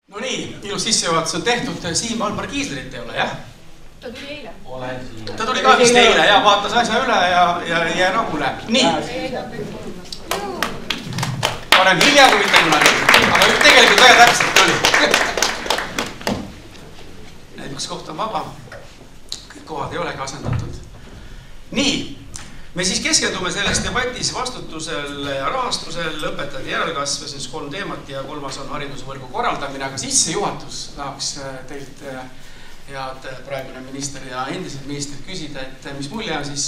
No nii, ilus sissejuhatus on tehtud. Siim Valmar Kiislerit ei ole, jah? Ta tuli eile. Ta tuli ka vist eile ja vaatas asja üle ja jäi rahule. Nii. Parem hilja kui mitte kunagi. Aga tegelikult väga täpselt oli. Üks koht on vaba. Kõik kohad ei olegi asendatud. Nii. Me siis keskendume selles debatis vastutusel ja rahastusel, õpetajate järelkasv, see on 3 teemat ja 3. on haridusvõrgu korraldamine, aga sissejuhatus tahaks teilt head praegune minister ja endised ministrid küsida, et mis mulje on siis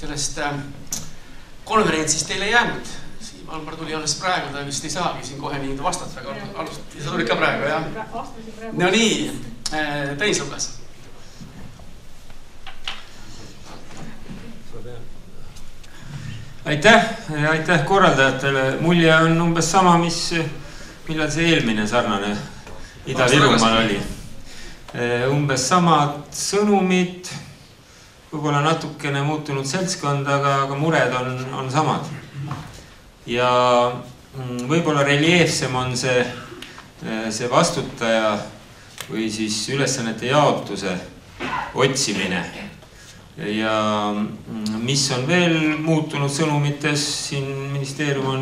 sellest konverentsist teile jäänud? Siim Valmar tuli alles praegu, ta vist ei saagi siin kohe nii vastata, aga alustati. Sa tulid ka praegu, jah? No nii, Tõnis Lukas. Aitäh korraldajatele. Mulje on umbes sama, millal see eelmine sarnane Ida-Virumaal oli. Umbes samad sõnumid, võib-olla natukene muutunud seltskond, aga mured on samad. Ja võib-olla reljeefsem on see vastutaja või siis ülesannete jaotuse otsimine. Ja mis on veel muutunud sõnumites, siin ministeerium on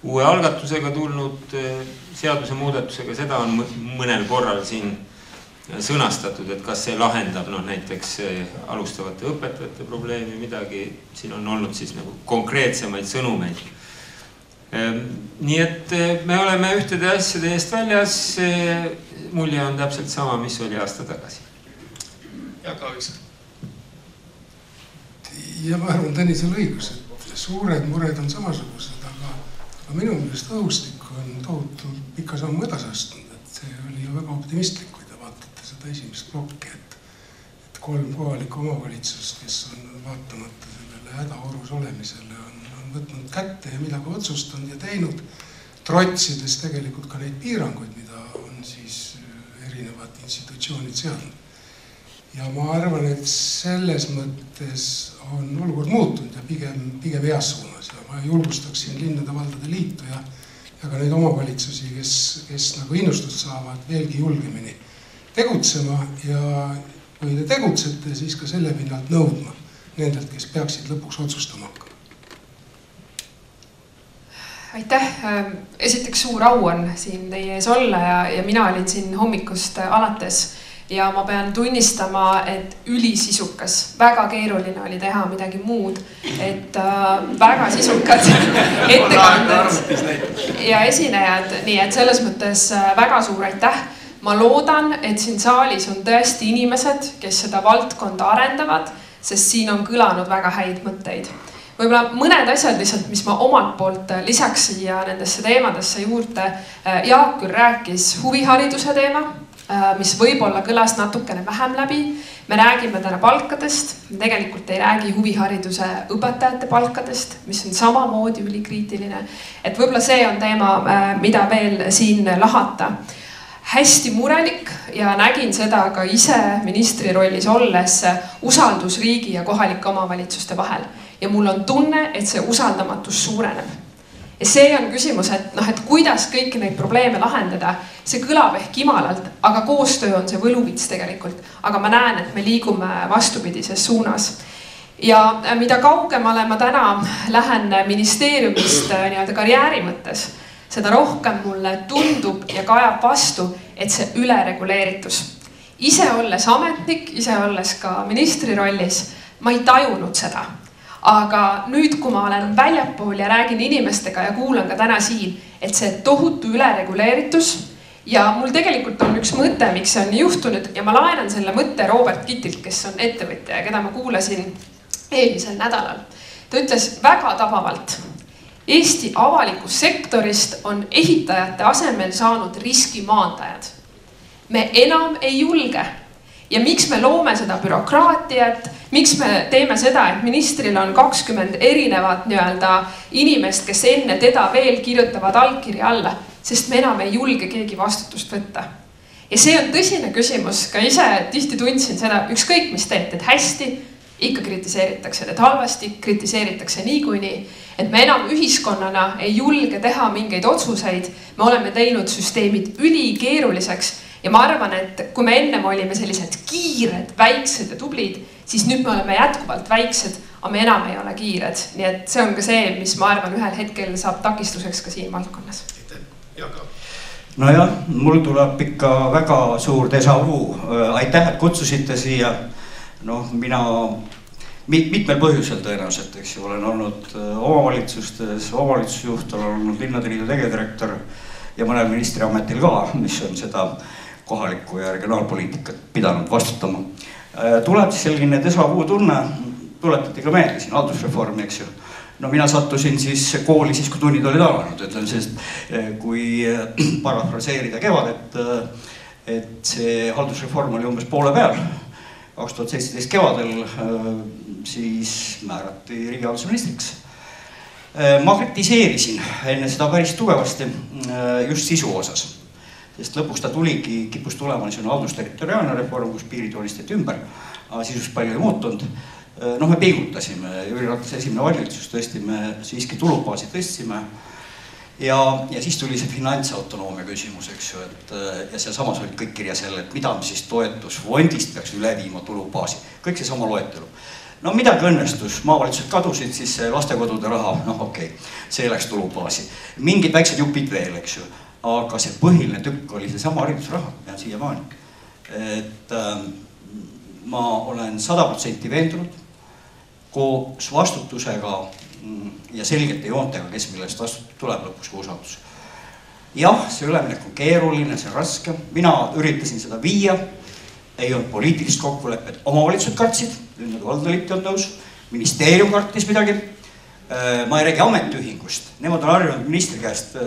uue algatusega tulnud, seaduse muudatusega, seda on mõnel korral siin sõnastatud, et kas see lahendab näiteks alustavate õpetajate probleemi, midagi, siin on olnud siis nagu konkreetsemaid sõnumeid. Nii et me oleme ühtede asjade eest väljas, mulje on täpselt sama, mis oli aasta tagasi. Jaak Aaviksoo. Ja ma arvan Tõnisel õigus, et suured mured on samasugused, aga minu meelest õhustik on tohutult pika sammu edasi astunud, et see oli ju väga optimistlik, kui te vaatate seda esimest plokki, et 3 kohalikku omavalitsust, kes on vaatamata sellele hädaorus olemisele, on võtnud kätte ja midagi otsustanud ja teinud, trotsides tegelikult ka neid piiranguid, mida on siis erinevad institutsioonid seadnud. Ja ma arvan, et selles mõttes on olukord muutunud ja pigem heas suunas. Ja ma julgustaksin linnade valdade liitu ja ka neid omavalitsusi, kes nagu innustust saavad veelgi julgemini tegutsema. Ja kui te tegutsete, siis ka selle pinnalt nõudma nendelt, kes peaksid lõpuks otsustama hakkama. Aitäh! Esiteks suur au on siin teie ees olla ja mina olin siin hommikust alates. Ja ma pean tunnistama, et ülisisukas, väga keeruline oli teha midagi muud, et väga sisukad ettekanded ja esinejad, nii et selles mõttes väga suur aitäh. Ma loodan, et siin saalis on tõesti inimesed, kes seda valdkonda arendavad, sest siin on kõlanud väga häid mõtteid. Võib-olla mõned asjad lihtsalt, mis ma omalt poolt lisaks siia nendesse teemadesse juurde. Jaak küll rääkis huvihariduse teema, mis võib-olla kõlas natukene vähem läbi. Me räägime täna palkadest, me tegelikult ei räägi huvihariduse õpetajate palkadest, mis on samamoodi ülikriitiline. Et võib-olla see on teema, mida veel siin lahata. Hästi murelik ja nägin seda ka ise ministri rollis olles usaldus riigi ja kohalike omavalitsuste vahel. Ja mul on tunne, et see usaldamatus suureneb. Ja see on küsimus, et kuidas kõiki neid probleeme lahendada, see kõlab ehk imalalt, aga koostöö on see võluvits tegelikult. Aga ma näen, et me liigume vastupidises suunas. Ja mida kaugemale ma täna lähen ministeeriumist karjääri mõttes, seda rohkem mulle tundub ja kajab vastu, et see ülereguleeritus. Ise olles ametnik, ise olles ka ministri rollis, ma ei tajunud seda. Aga nüüd, kui ma olen väljapool ja räägin inimestega ja kuulan ka täna siin, et see tohutu ülereguleeritus ja mul tegelikult on üks mõte, miks see on nii juhtunud ja ma laenan selle mõtte Robert Kittilt, kes on ettevõtja ja keda ma kuulasin eelmisel nädalal. Ta ütles väga tabavalt, Eesti avalikust sektorist on ehitajate asemel saanud riskimaandajad. Me enam ei julge. Ja miks me loome seda bürokraatiat, miks me teeme seda, et ministril on 20 erinevat inimest, kes enne teda veel kirjutavad allkirja alla, sest me enam ei julge keegi vastutust võtta. Ja see on tõsine küsimus, ka ise tihti tundsin seda, ükskõik mis teed hästi, ikka kritiseeritakse need halvasti, kritiseeritakse niikuinii, et me enam ühiskonnana ei julge teha mingeid otsuseid. Me oleme teinud süsteemid ülikeeruliseks ja ma arvan, et kui me ennem olime sellised kiired, väiksed ja tublid, siis nüüd me oleme jätkuvalt väiksed, aga me enam ei ole kiired. Nii et see on ka see, mis ma arvan ühel hetkel saab takistuseks ka siin valdkonnas. Nojah, mul tuleb ikka väga suur déjà vu. Aitäh, et kutsusite siia. Mina mitmel põhjusel tõenäoliselt, eks ju, olen olnud omavalitsustes, omavalitsusjuht, olen olnud Linnade Liidu tegevdirektor ja mõnel ministriametil ka, mis on seda kohalikku ja regionaalpoliitikat pidanud vastutama. Tuleb siis selline déjà vu tunne, tuletati ka meelde siin haldusreformi, eks ju. Mina sattusin siis kooli siis, kui tunnid olid alanud, ütlen sest, kui parafraseerida kevadet, et see haldusreform oli umbes poole peal. 2017 kevadel siis määrati riigihaldusministriks. Ma kritiseerisin enne seda päris tugevasti just sisu osas, sest lõpuks ta tuligi, kippus tulema niisugune haldusterritoriaalne reform, kus piirid joonistati ümber, aga sisust palju ei muutunud. Me pingutasime, Jüri Ratase esimene valitsus, tõesti me siiski tulubaasi tõstsime ja siis tuli see finantsautonoomia küsimus, eks ju, ja seal samas olid kõik kirja selle, et mida me siis toetusfondist peaks üle viima tulubaasi, kõik see sama loetelu. Midagi õnnestus, maavalitsused kadusid, siis lastekodude raha, okei, see läks tulubaasi. Mingid väiksed jupid veel, eks ju, aga see põhiline tükk oli see sama haridusraha, ja siia maani. Et ma olen 100% veendunud koos vastutusega ja selgete joontega, kes millest tuleb lõpuks ka usaldus. Jah, see üleminek on keeruline, see on raske. Mina üritasin seda viia, ei olnud poliitilist kokkulepet. Omavalitsused kartsid, Linnade Valdaliit on nõus, ministeerium kartis midagi. Ma ei räägi ametiühingust, nemad on harjunud ministri käest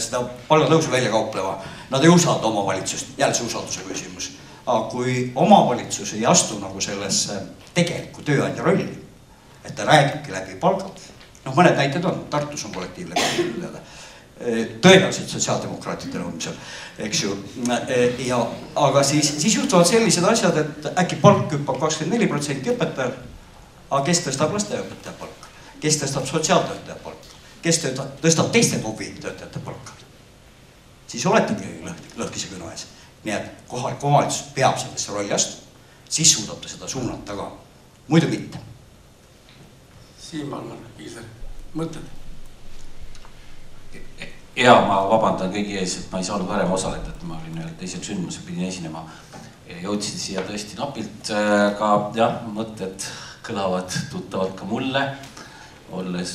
seda palgatõusu välja kauplema. Nad ei usalda omavalitsust, jälle see usalduse küsimus. Aga kui omavalitsus ei astu nagu sellesse tegeliku tööandja rolli, et ta räägibki läbi palgad. Mõned näited on, Tartus on kollektiivleping, tõenäoliselt sotsiaaldemokraatide nõudmisel, eks ju. Aga siis juhtuvad sellised asjad, et äkki palk hüppab 24% õpetajal, aga kes tõstab lasteaiaõpetaja palka, kes tõstab sotsiaaltöötaja palka, kes tõstab teiste tugitöötajate palka. Siis oletegi lõhkise kõnu ees. Nii et kohalik omavalitsus peab sellesse rolli astuma, siis suudab ta seda suunata ka. Muidu mitte. Siim Valmar, Kiiser, mõtted? Ja ma vabandan kõigi ees, et ma ei saanud varem osaleda, et ma olin ühel teisel sündmusel, pidin esinema. Jõudsin siia tõesti napilt, ka mõtted kõlavad tuttavad ka mulle, olles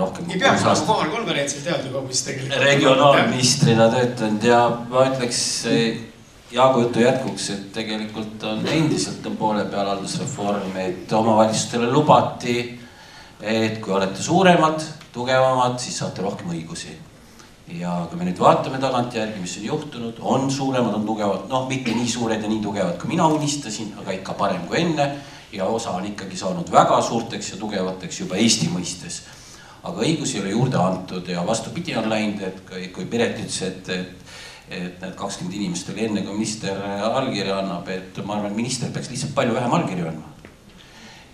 rohkem ei peaks nagu kohal konverentsil teada, mis tegelikult regionaalministrina töötanud ja ma ütleks Jaagu jutu jätkuks, et tegelikult on endiselt poole peal haldusreform, et omavalitsustele lubati, et kui olete suuremad, tugevamad, siis saate rohkem õigusi. Ja kui me nüüd vaatame tagantjärgi, mis on juhtunud, on suuremad, on tugevad, mitte nii suured ja nii tugevad, kui mina unistasin, aga ikka parem kui enne ja osa on ikkagi saanud väga suurteks ja tugevateks juba Eesti mõistes. Aga õigusi ei ole juurde antud ja vastupidi on läinud, et kui Piret ütles, et need 20 inimest oli enne, kui minister allkirja annab, et ma arvan, minister peaks lihtsalt palju vähem allkirja andma.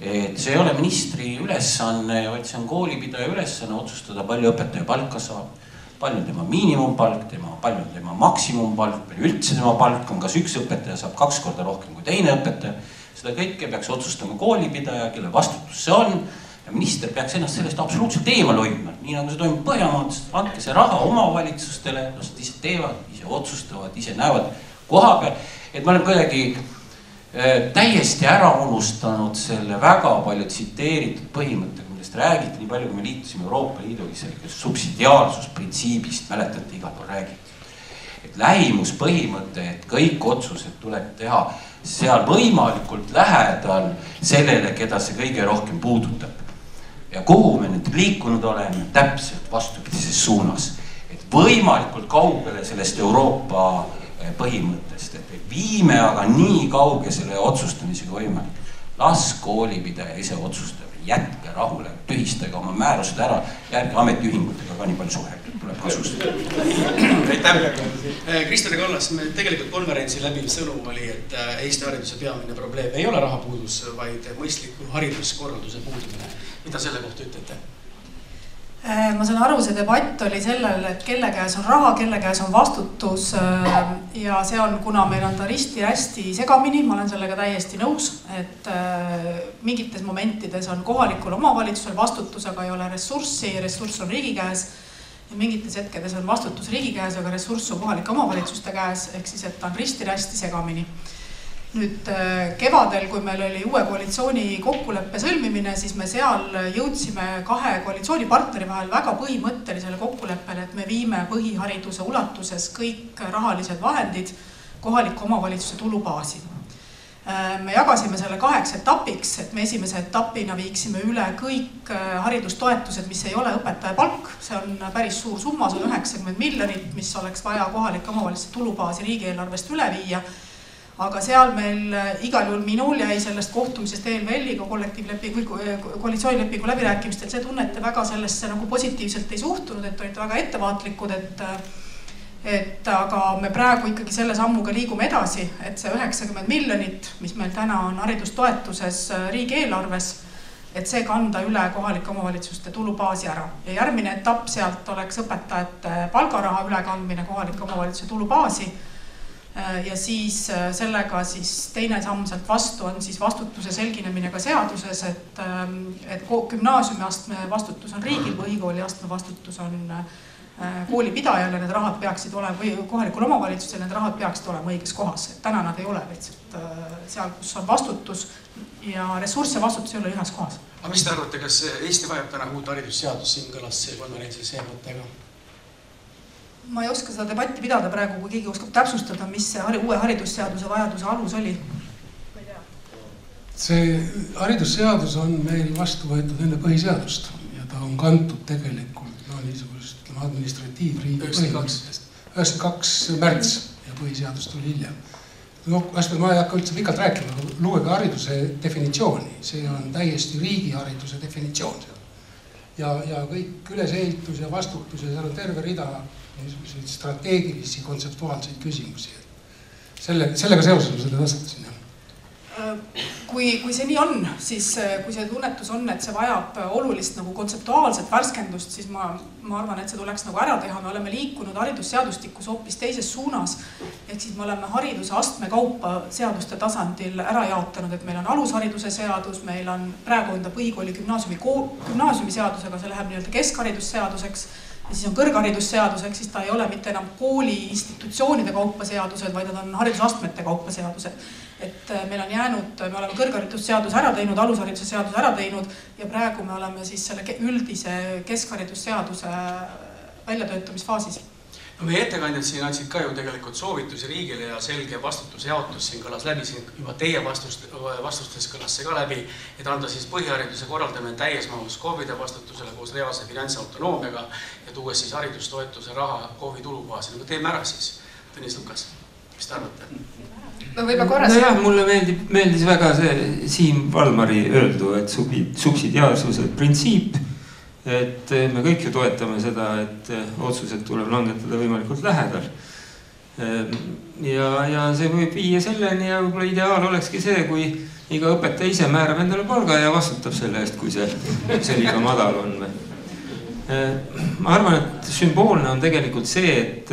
Et see ei ole ministri ülesanne, vaid see on koolipidaja ülesanne otsustada, palju õpetaja palka saab, palju on tema miinimumpalk, palju on tema maksimumpalk, palju üldse tema palk on, kas üks õpetaja saab 2 korda rohkem kui teine õpetaja. Seda kõike peaks otsustama koolipidaja, kelle vastutus see on. Ja minister peaks ennast sellest absoluutselt eemal hoidma, nii nagu see toimub Põhjamaades, andke see raha omavalitsustele, nad ise teevad, ise otsustavad, ise näevad koha peal, et ma olen kuidagi täiesti ära unustanud selle väga palju tsiteeritud põhimõttega, millest räägiti nii palju, kui me liitusime Euroopa Liiduga, selle subsidiaarsusprintsiibist, mäletate, igal pool räägiti. Et lähimuspõhimõte, et kõik otsused tuleb teha seal võimalikult lähedal sellele, keda see kõige rohkem puudutab. Ja kuhu me nüüd liikunud oleme täpselt vastupidises suunas, et võimalikult kaugele sellest Euroopa põhimõttest, et viime aga nii kauge selle otsustamisega võimalik. Las koolipidaja ise otsustab, jätke rahule, tühistage oma määrused ära, järgi ametiühingutega ka nii palju suhelda, tuleb kasustada. aitäh. Krister Kallas, tegelikult konverentsi läbiv sõnum oli, et Eesti hariduse peamine probleem ei ole rahapuudus, vaid mõistliku hariduskorralduse puudumine. Mida selle kohta ütlete? Ma saan aru, see debatt oli sellel, et kelle käes on raha, kelle käes on vastutus ja see on, kuna meil on ta risti-rästi segamini, ma olen sellega täiesti nõus, et mingites momentides on kohalikul omavalitsusel vastutus, aga ei ole ressurssi, ressurss on riigi käes ja mingites hetkedes on vastutus riigi käes, aga ressurss on kohalike omavalitsuste käes, ehk siis, et ta on risti-rästi segamini. Nüüd kevadel, kui meil oli uue koalitsiooni kokkuleppe sõlmimine, siis me seal jõudsime kahe koalitsioonipartneri vahel väga põhimõttelisele kokkuleppele, et me viime põhihariduse ulatuses kõik rahalised vahendid kohaliku omavalitsuse tulubaasi. Me jagasime selle 8 etapiks, et me esimese etapina viiksime üle kõik haridustoetused, mis ei ole õpetaja palk. See on päris suur summa, 190 miljonit, mis oleks vaja kohalike omavalitsuse tulubaasi riigieelarvest üle viia. Aga seal meil igal juhul minul jäi sellest kohtumisest ELVL-iga koalitsioonilepingu läbirääkimistel see tunne, et te väga sellesse nagu positiivselt ei suhtunud, et olite väga ettevaatlikud, et aga me praegu ikkagi selle sammuga liigume edasi, et see 90 miljonit, mis meil täna on haridustoetuses riigieelarves, et see kanda üle kohalike omavalitsuste tulubaasi ära. Ja järgmine etapp sealt oleks õpetajate palgaraha ülekandmine kohalike omavalitsuse tulubaasi. Ja siis sellega siis teine samm sealt vastu on siis vastutuse selginemine ka seaduses, et gümnaasiumiastme vastutus on riigil, põhikooli astme vastutus on koolipidajal ja need rahad peaksid olema, või kohalikul omavalitsusel need rahad peaksid olema õiges kohas. Täna nad ei ole lihtsalt seal, kus on vastutus ja ressurss ja vastutus ei ole ühes kohas. Aga mis te arvate, kas Eesti vajab täna uut haridusseadus, siin kõlas see konverentsil see mõttega? Ma ei oska seda debatti pidada praegu, kui keegi oskab täpsustada, mis see uue haridusseaduse vajaduse alus oli. See haridusseadus on meil vastu võetud enne põhiseadust ja ta on kantud tegelikult niisugusest administratiivriigi põhimõttest. 92 märts ja põhiseadus tuli hiljem. Ma ei hakka üldse pikalt rääkima, aga lugege hariduse definitsiooni. See on täiesti riigihariduse definitsioon. Ja kõik ülesehitus ja vastutus ja seal on terve rida strateegilisi, kontseptuaalseid küsimusi. Sellega seoses ma selle tõstatasin. Kui see nii on, siis kui see tunnetus on, et see vajab olulist nagu kontseptuaalset värskendust, siis ma arvan, et see tuleks nagu ära teha. Me oleme liikunud haridusseadustikus hoopis teises suunas. Ehk siis me oleme hariduse astme kaupa seaduste tasandil ära jaotanud, et meil on alushariduse seadus, meil on praegu enda põhikooli gümnaasiumi seadus, aga see läheb nii-öelda keskharidusseaduseks. Ja siis on kõrgharidusseaduseks, siis ta ei ole mitte enam kooli institutsioonide kaupa seadused, vaid nad on haridusastmete kaupa seadused. Et meil on jäänud, me oleme kõrgharidusseadus ära teinud, alushariduse seadus ära teinud ja praegu me oleme siis selle üldise keskharidusseaduse väljatöötamisfaasis. No meie ettekandjad siin andsid ka ju tegelikult soovitusi riigile ja selge vastutusjaotus siin kõlas läbi, siin juba teie vastustes kõlas see ka läbi, et anda siis põhihariduse korraldamine täies mahus KOV-ide vastutusele koos reaalse finantsautonoomiaga ja tuues siis haridustoetuse raha KOV-i tulubaasi. Nagu teeme ära siis, Tõnis Lukas, mis te arvate? No võib-olla korras. No jah, mulle meeldis väga see Siim Valmari öeldu, et subsidiaarsuse printsiip, et me kõik ju toetame seda, et otsused tuleb langetada võimalikult lähedal. Ja see võib viia selleni ja võib-olla ideaal olekski see, kui iga õpetaja ise määrab endale palga ja vastutab selle eest, kui see liiga madal on. Ma arvan, et sümboolne on tegelikult see, et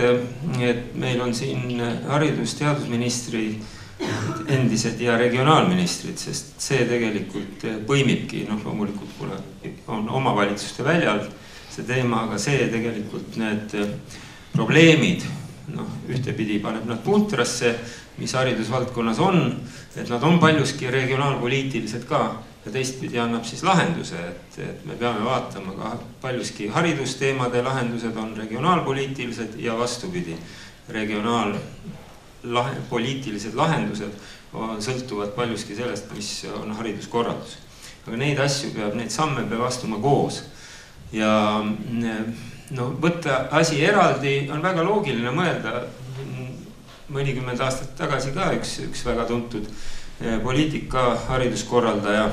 meil on siin haridus- ja teadusministri endised ja regionaalministrid, sest see tegelikult põimibki, loomulikult kuna on omavalitsuste väljal see teema, aga see tegelikult need probleemid, ühtepidi paneb nad puntrasse, mis haridusvaldkonnas on, et nad on paljuski regionaalpoliitilised ka ja teistpidi annab siis lahenduse, et me peame vaatama ka paljuski haridusteemade lahendused on regionaalpoliitilised ja vastupidi, poliitilised lahendused sõltuvad paljuski sellest, mis on hariduskorraldus. Aga neid asju neid samme peab astuma koos. Ja võtta asi eraldi on väga loogiline mõelda. Mõnikümmend aastat tagasi ka üks väga tuntud poliitika hariduskorraldaja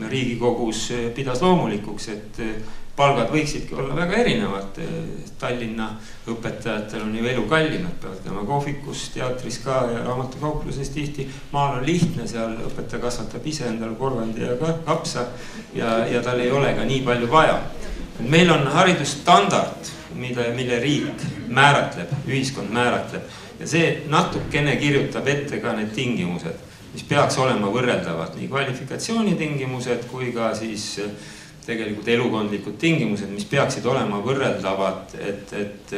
Riigikogus pidas loomulikuks, et palgad võiksidki olla väga erinevad. Tallinna õpetajatel on ju elu kallim, et peavad käima kohvikus, teatris ka ja raamatukaupluses tihti. Maal on lihtne, seal õpetaja kasvatab ise endale porgandi ja kapsa ja tal ei ole ka nii palju vaja. Meil on haridusstandard, mille riik määratleb, ühiskond määratleb ja see natukene kirjutab ette ka need tingimused, mis peaks olema võrreldavad, nii kvalifikatsioonitingimused kui ka siis tegelikult elukondlikud tingimused, mis peaksid olema võrreldavad, et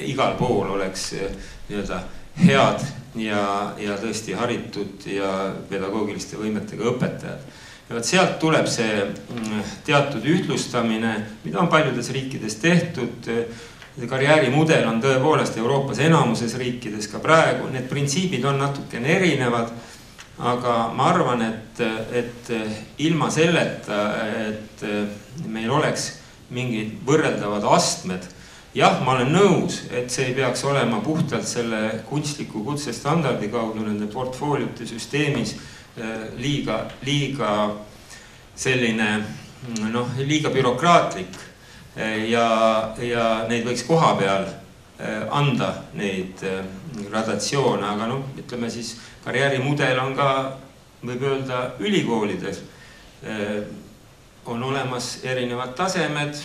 igal pool oleks nii-öelda head ja tõesti haritud ja pedagoogiliste võimetega õpetajad. Ja sealt tuleb see teatud ühtlustamine, mida on paljudes riikides tehtud. Karjäärimudel on tõepoolest Euroopas enamuses riikides ka praegu. Need printsiibid on natukene erinevad, aga ma arvan, et ilma selleta, et meil oleks mingid võrreldavad astmed. Jah, ma olen nõus, et see ei peaks olema puhtalt selle kunstliku kutsestandardi kaudu nende portfooliote süsteemis liiga selline, liiga bürokraatlik ja neid võiks koha peal anda neid gradatsioone, aga ütleme siis karjäärimudel on ka, võib öelda, ülikoolides on olemas erinevad tasemed,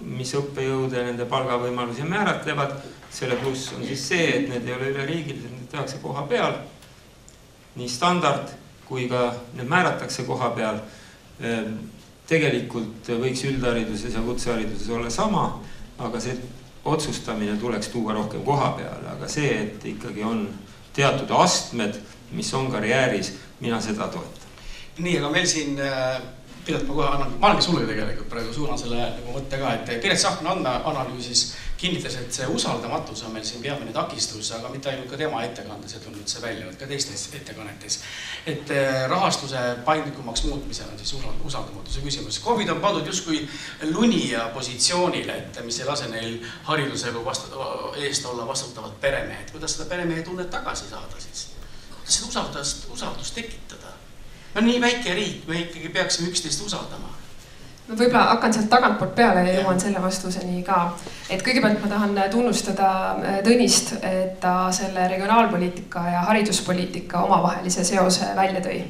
mis õppejõude nende palgavõimalusi määratlevad. Selle pluss on siis see, et need ei ole üleriigilised, need tehakse koha peal. Nii standard kui ka need määratakse koha peal. Tegelikult võiks üldhariduses ja kutsehariduses olla sama, aga see otsustamine tuleks tuua rohkem koha peale, aga see, et ikkagi on teatud astmed, mis on karjääris, mina seda toetan. Nii, aga meil siin, Piret, ma kohe annan, ma olengi sulle tegelikult praegu suunan selle mõtte ka, et Piret Sahkna andmeanalüüsis kinnitas, et see usaldamatus on meil siin peamine takistus, aga mitte ainult ka tema ettekandes ei tulnud see välja, ka teistes ettekannetes. Et rahastuse paindlikumaks muutmisel on siis usaldamatuse küsimus. COVID on pandud justkui lunija positsioonile, et mis ei lase neil hariduselu eest olla vastutavad peremehed. Kuidas seda peremehe tunnet tagasi saada siis? Kuidas seda usaldust tekitada? Me on nii väike riik, me ikkagi peaksime üksteist usaldama. Võib-olla hakkan sealt tagantpoolt peale ja jõuan selle vastuseni ka. Et kõigepealt ma tahan tunnustada Tõnist, et ta selle regionaalpoliitika ja hariduspoliitika omavahelise seose välja tõi.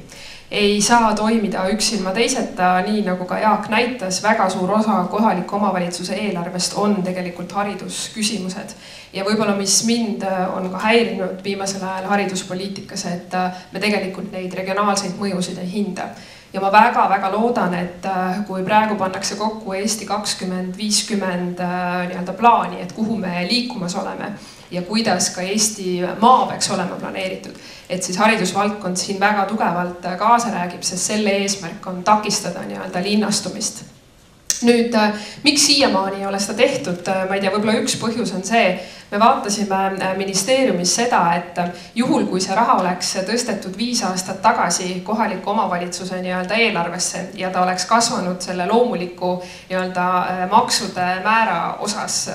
Ei saa toimida üks ilma teiseta, nii nagu ka Jaak näitas, väga suur osa kohaliku omavalitsuse eelarvest on tegelikult haridusküsimused. Ja võib-olla mis mind on ka häirinud viimasel ajal hariduspoliitikas, et me tegelikult neid regionaalseid mõjusid ei hinda. Ja ma väga-väga loodan, et kui praegu pannakse kokku Eesti 2050 plaani, et kuhu me liikumas oleme ja kuidas ka Eesti maa peaks olema planeeritud, et siis haridusvaldkond siin väga tugevalt kaasa räägib, sest selle eesmärk on takistada linnastumist. Nüüd, miks siiamaani ei ole seda tehtud? Ma ei tea, võib-olla üks põhjus on see, me vaatasime ministeeriumis seda, et juhul kui see raha oleks tõstetud 5 aastat tagasi kohaliku omavalitsuse eelarvesse ja ta oleks kasvanud selle loomuliku maksude määra osas,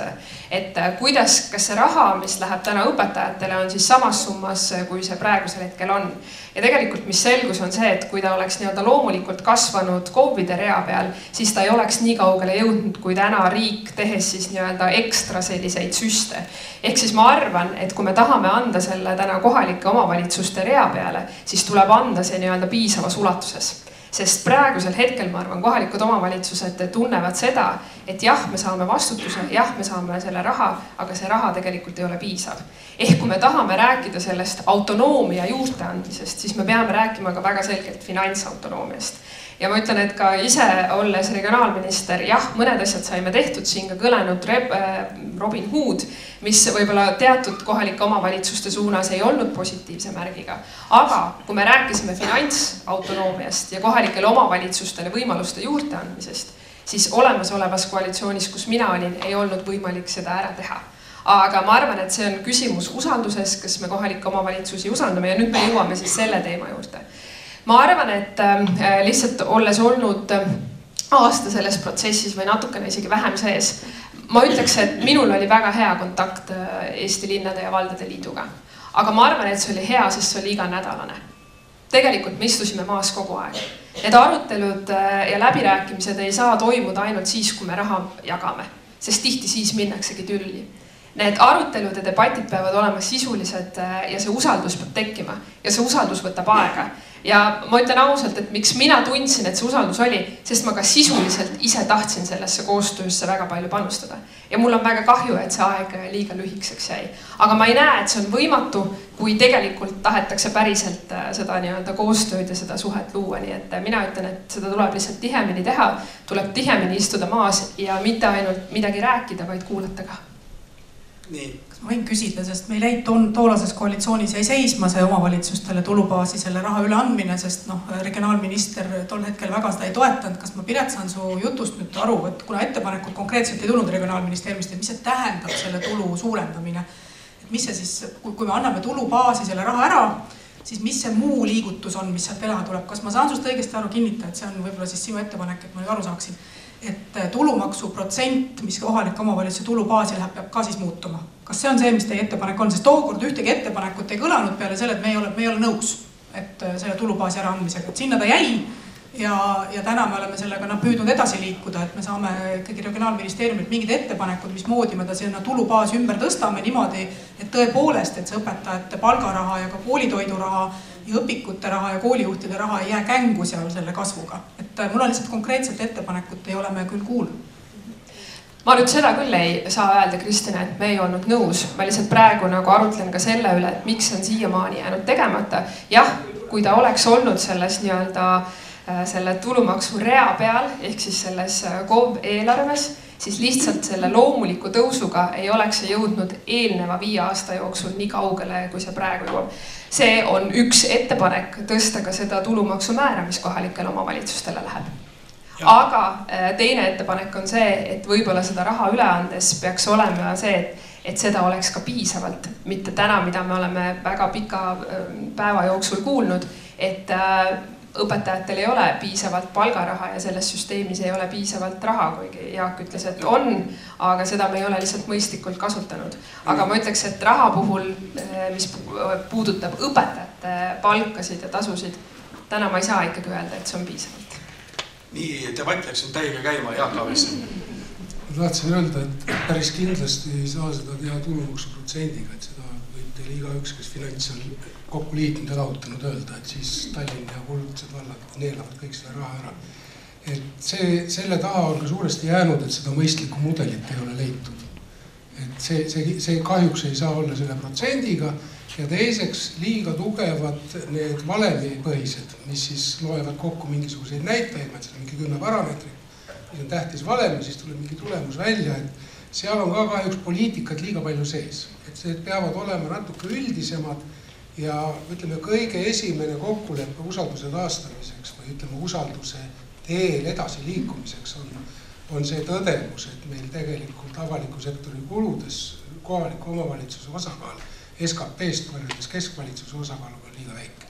et kuidas, kas see raha, mis läheb täna õpetajatele, on siis samas summas, kui see praegusel hetkel on. Ja tegelikult, mis selgus on see, et kui ta oleks loomulikult kasvanud KOV-ide rea peal, siis ta ei oleks nii kaugele jõudnud, kui täna riik tehes siis ekstra selliseid süste. Ehk siis ma arvan, et kui me tahame anda selle täna kohalike omavalitsuste rea peale, siis tuleb anda see piisavas ulatuses. Sest praegusel hetkel, ma arvan, kohalikud omavalitsused tunnevad seda, et jah, me saame vastutuse, jah, me saame selle raha, aga see raha tegelikult ei ole piisav. Ehk kui me tahame rääkida sellest autonoomia juurde andmisest, siis me peame rääkima ka väga selgelt finantsautonoomiast. Ja ma ütlen, et ka ise olles regionaalminister, jah, mõned asjad saime tehtud, siin ka kõlenud Robin Hood, mis võib-olla teatud kohalike omavalitsuste suunas ei olnud positiivse märgiga. Aga kui me rääkisime finantsautonoomiast ja kohalikele omavalitsustele võimaluste juurde andmisest, siis olemasolevas koalitsioonis, kus mina olin, ei olnud võimalik seda ära teha. Aga ma arvan, et see on küsimus usalduses, kas me kohalike omavalitsusi usaldame ja nüüd me jõuame siis selle teema juurde. Ma arvan, et lihtsalt olles olnud aasta selles protsessis või natukene isegi vähem sees, ma ütleks, et minul oli väga hea kontakt Eesti linnade ja valdade liiduga. Aga ma arvan, et see oli hea, sest see oli iganädalane. Tegelikult me istusime maas kogu aeg. Need arutelud ja läbirääkimised ei saa toimuda ainult siis, kui me raha jagame, sest tihti siis minnaksegi tülli. Need arutelud ja debatid peavad olema sisulised ja see usaldus peab tekkima ja see usaldus võtab aega. Ja ma ütlen ausalt, et miks mina tundsin, et see usaldus oli, sest ma ka sisuliselt ise tahtsin sellesse koostöösse väga palju panustada. Ja mul on väga kahju, et see aeg liiga lühikeseks jäi. Aga ma ei näe, et see on võimatu, kui tegelikult tahetakse päriselt seda nii-öelda koostööd ja seda suhet luua. Nii et mina ütlen, et seda tuleb lihtsalt tihemini teha, tuleb tihemini istuda maas ja mitte ainult midagi rääkida, vaid kuulata ka. Nii. Kas ma võin küsida, sest meil jäi toolases koalitsioonis jäi seisma see omavalitsustele tulubaasi selle raha üleandmine, sest regionaalminister tol hetkel väga seda ei toetanud. Kas ma Piret saan su jutust nüüd aru, et kuna ettepanekud konkreetselt ei tulnud regionaalministeeriumist, et mis see tähendab selle tulu suurendamine? Et mis see siis, kui me anname tulubaasi selle raha ära, siis mis see muu liigutus on, mis sealt elaha tuleb? Kas ma saan sust õigesti aru kinnita, et see on võib-olla siis sinu ettepanek, et ma nüüd aru saaksin? Et tulumaksu protsent, mis kohalike omavalitsuse tulubaasi läheb, peab ka siis muutuma. Kas see on see, mis teie ettepanek on? Sest tookord ühtegi ettepanekut ei kõlanud peale selle, et me ei ole nõus, et selle tulubaasi ära andmisega. Et sinna ta jäi ja täna me oleme sellega püüdnud edasi liikuda, et me saame ikkagi regionaalministeeriumilt mingid ettepanekud, mis moodi me ta sinna tulubaasi ümber tõstame niimoodi, et tõepoolest, et see õpetajate palgaraha ja ka koolitoiduraha ja õpikute raha ja koolijuhtide raha ei jää kängu seal selle kasvuga. Et mul on lihtsalt konkreetset ettepanekut, ei ole me küll kuulnud. Ma nüüd seda küll ei saa öelda, Kristine, et me ei olnud nõus. Ma lihtsalt praegu arutlen ka selle üle, et miks on siiamaani jäänud tegemata. Jah, kui ta oleks olnud selles nii-öelda selle tulumaksu rea peal, ehk siis selles KOV eelarves, siis lihtsalt selle loomuliku tõusuga ei oleks see jõudnud eelneva 5 aasta jooksul nii kaugele, kui see praegu jõuab. See on üks ettepanek tõsta ka seda tulumaksu määra, mis kohalikele omavalitsustele läheb. Aga teine ettepanek on see, et võib-olla seda raha üleandes peaks olema see, et seda oleks ka piisavalt. Mitte täna, mida me oleme väga pika päeva jooksul kuulnud, et õpetajatel ei ole piisavalt palgaraha ja selles süsteemis ei ole piisavalt raha, kuigi Jaak ütles, et on, aga seda me ei ole lihtsalt mõistlikult kasutanud. Aga ma ütleks, et raha puhul, mis puudutab õpetajate palkasid ja tasusid, täna ma ei saa ikkagi öelda, et see on piisavalt. Nii, debatt läks nüüd täiega käima, Jaak Aavis. Ma tahtsin öelda, et päris kindlasti ei saa seda teha tulumaksu protsendiga, et seda võib teil iga üks, kes finants on kokku liitnud ja lahutanud öelda, et siis Tallinn ja kuulutused vallad neelavad kõik selle raha ära. Et selle taha on ka suuresti jäänud, et seda mõistlikku mudelit ei ole leitud. Et see kahjuks ei saa olla selle protsendiga ja teiseks liiga tugevad need valemipõhised, mis siis loevad kokku mingisuguseid näitajaid, et see on mingi 10 parameetrit, mis on tähtis valem ja siis tuleb mingi tulemus välja, et seal on ka kahjuks poliitikat liiga palju sees. Et see peavad olema natuke üldisemad ja ütleme, kõige esimene kokkuleppe usalduse taastamiseks või ütleme usalduse teel edasi liikumiseks on see tõdemus, et meil tegelikult avaliku sektori kuludes kohaliku omavalitsuse osakaal SKP-st võrreldes keskvalitsuse osakaaluga on liiga väike.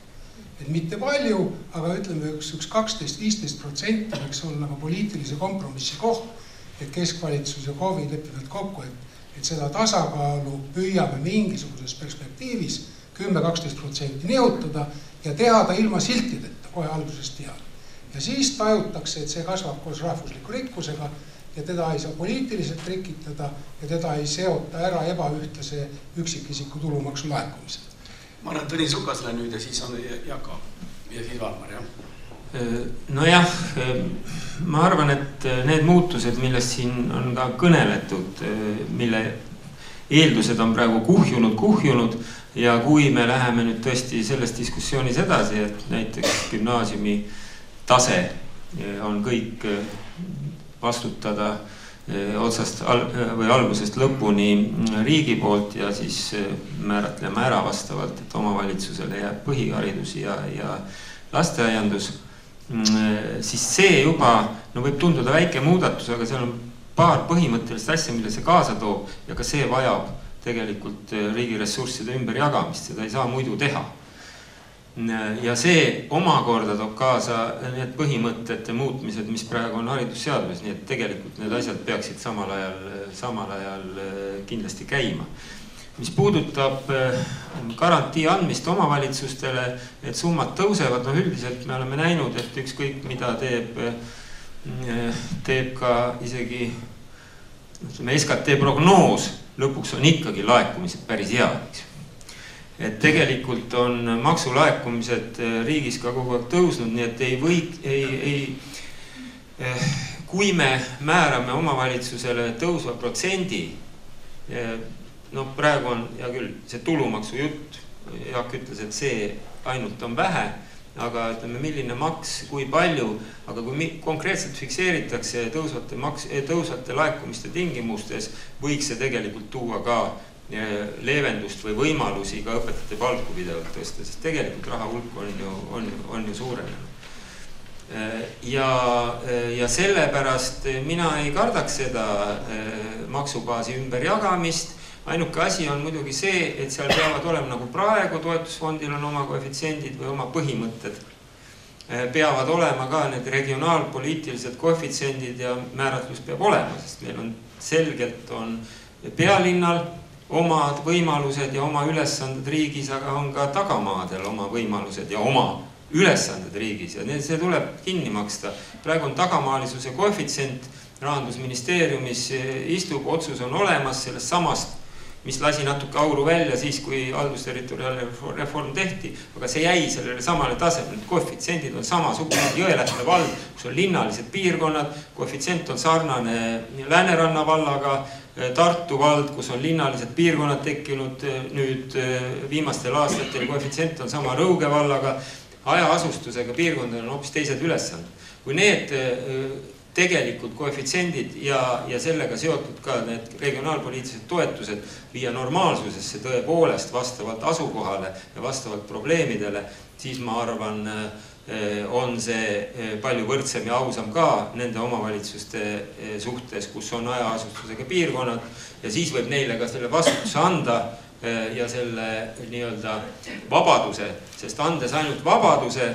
Et mitte palju, aga ütleme üks 12-15% võiks olla ka poliitilise kompromissi koht, et keskvalitsus ja KOV-id lepivad kokku, et seda tasakaalu püüame mingisuguses perspektiivis 10-12% nihutada ja teha ta ilma siltideta kohe algusest teada. Ja siis tajutakse, et see kasvab koos rahvusliku rikkusega ja teda ei saa poliitiliselt trikitada ja teda ei seota ära ebaühtlase üksikisiku tulumaksu laekumised. Ma annan Tõnis Lukasele nüüd ja siis on Jaak ja siis Valmar, jah? Nojah, ma arvan, et need muutused, millest siin on ka kõneletud, mille eeldused on praegu kuhjunud ja kui me läheme nüüd tõesti selles diskussioonis edasi, et näiteks gümnaasiumi tase on kõik vastutada otsast või algusest lõpuni riigi poolt ja siis määratlema ära vastavalt, et omavalitsusele jääb põhiharidus ja lasteaiandus, siis see juba võib tunduda väike muudatus, aga seal on paar põhimõttelist asja, mille see kaasa toob ja ka see vajab tegelikult riigi ressursside ümberjagamist, seda ei saa muidu teha. Ja see omakorda toob kaasa need põhimõtete muutmised, mis praegu on haridusseaduses, nii et tegelikult need asjad peaksid samal ajal kindlasti käima. mis puudutab garantii andmist omavalitsustele, et summad tõusevad, üldiselt me oleme näinud, et ükskõik mida teeb ka isegi SKT prognoos, lõpuks on ikkagi laekumised päris head. Et tegelikult on maksulaekumised riigis ka kogu aeg tõusnud, nii et kui me määrame omavalitsusele tõusva protsendi, praegu on hea küll see tulumaksu jutt, Jaak ütles, et see ainult on vähe, aga ütleme, milline maks, kui palju, aga kui konkreetselt fikseeritakse tõusvate laekumiste tingimustes, võiks see tegelikult tuua ka leevendust või võimalusi ka õpetajate palku pidevalt tõsta, sest tegelikult raha hulk on ju suurenenud. Ja sellepärast mina ei kardaks seda maksubaasi ümberjagamist. Ainuke asi on muidugi see, et seal peavad olema nagu praegu toetusfondil on oma koefitsiendid või oma põhimõtted. Peavad olema ka need regionaalpoliitilised koefitsiendid ja määratlus peab olema, sest meil on selgelt pealinnal omad võimalused ja oma ülesanded riigis, aga on ka tagamaadel oma võimalused ja oma ülesanded riigis ja see tuleb kinni maksta. Praegu on tagamaalisuse koefitsient Rahandusministeeriumis istub, otsus on olemas sellest samast, mis lasi natuke auru välja siis, kui haldusterritoriaalne reform tehti, aga see jäi sellele samale tasemele. Koefitsiendid on samasugused, Jõelähtme vald, kus on linnalised piirkonnad, koefitsient on sarnane Lääneranna vallaga, Tartu vald, kus on linnalised piirkonnad tekkinud nüüd viimastel aastatel, koefitsient on sama Rõuge vallaga, hajaasustusega piirkondadel on hoopis teised ülesanded. Kui need tegelikult koefitsiendid ja sellega seotud ka need regionaalpoliitilised toetused viia normaalsusesse tõepoolest vastavalt asukohale ja vastavalt probleemidele, siis ma arvan, on see palju võrdsem ja ausam ka nende omavalitsuste suhtes, kus on hajaasustusega piirkonnad ja siis võib neile ka selle vastutuse anda ja selle nii-öelda vabaduse, sest andes ainult vabaduse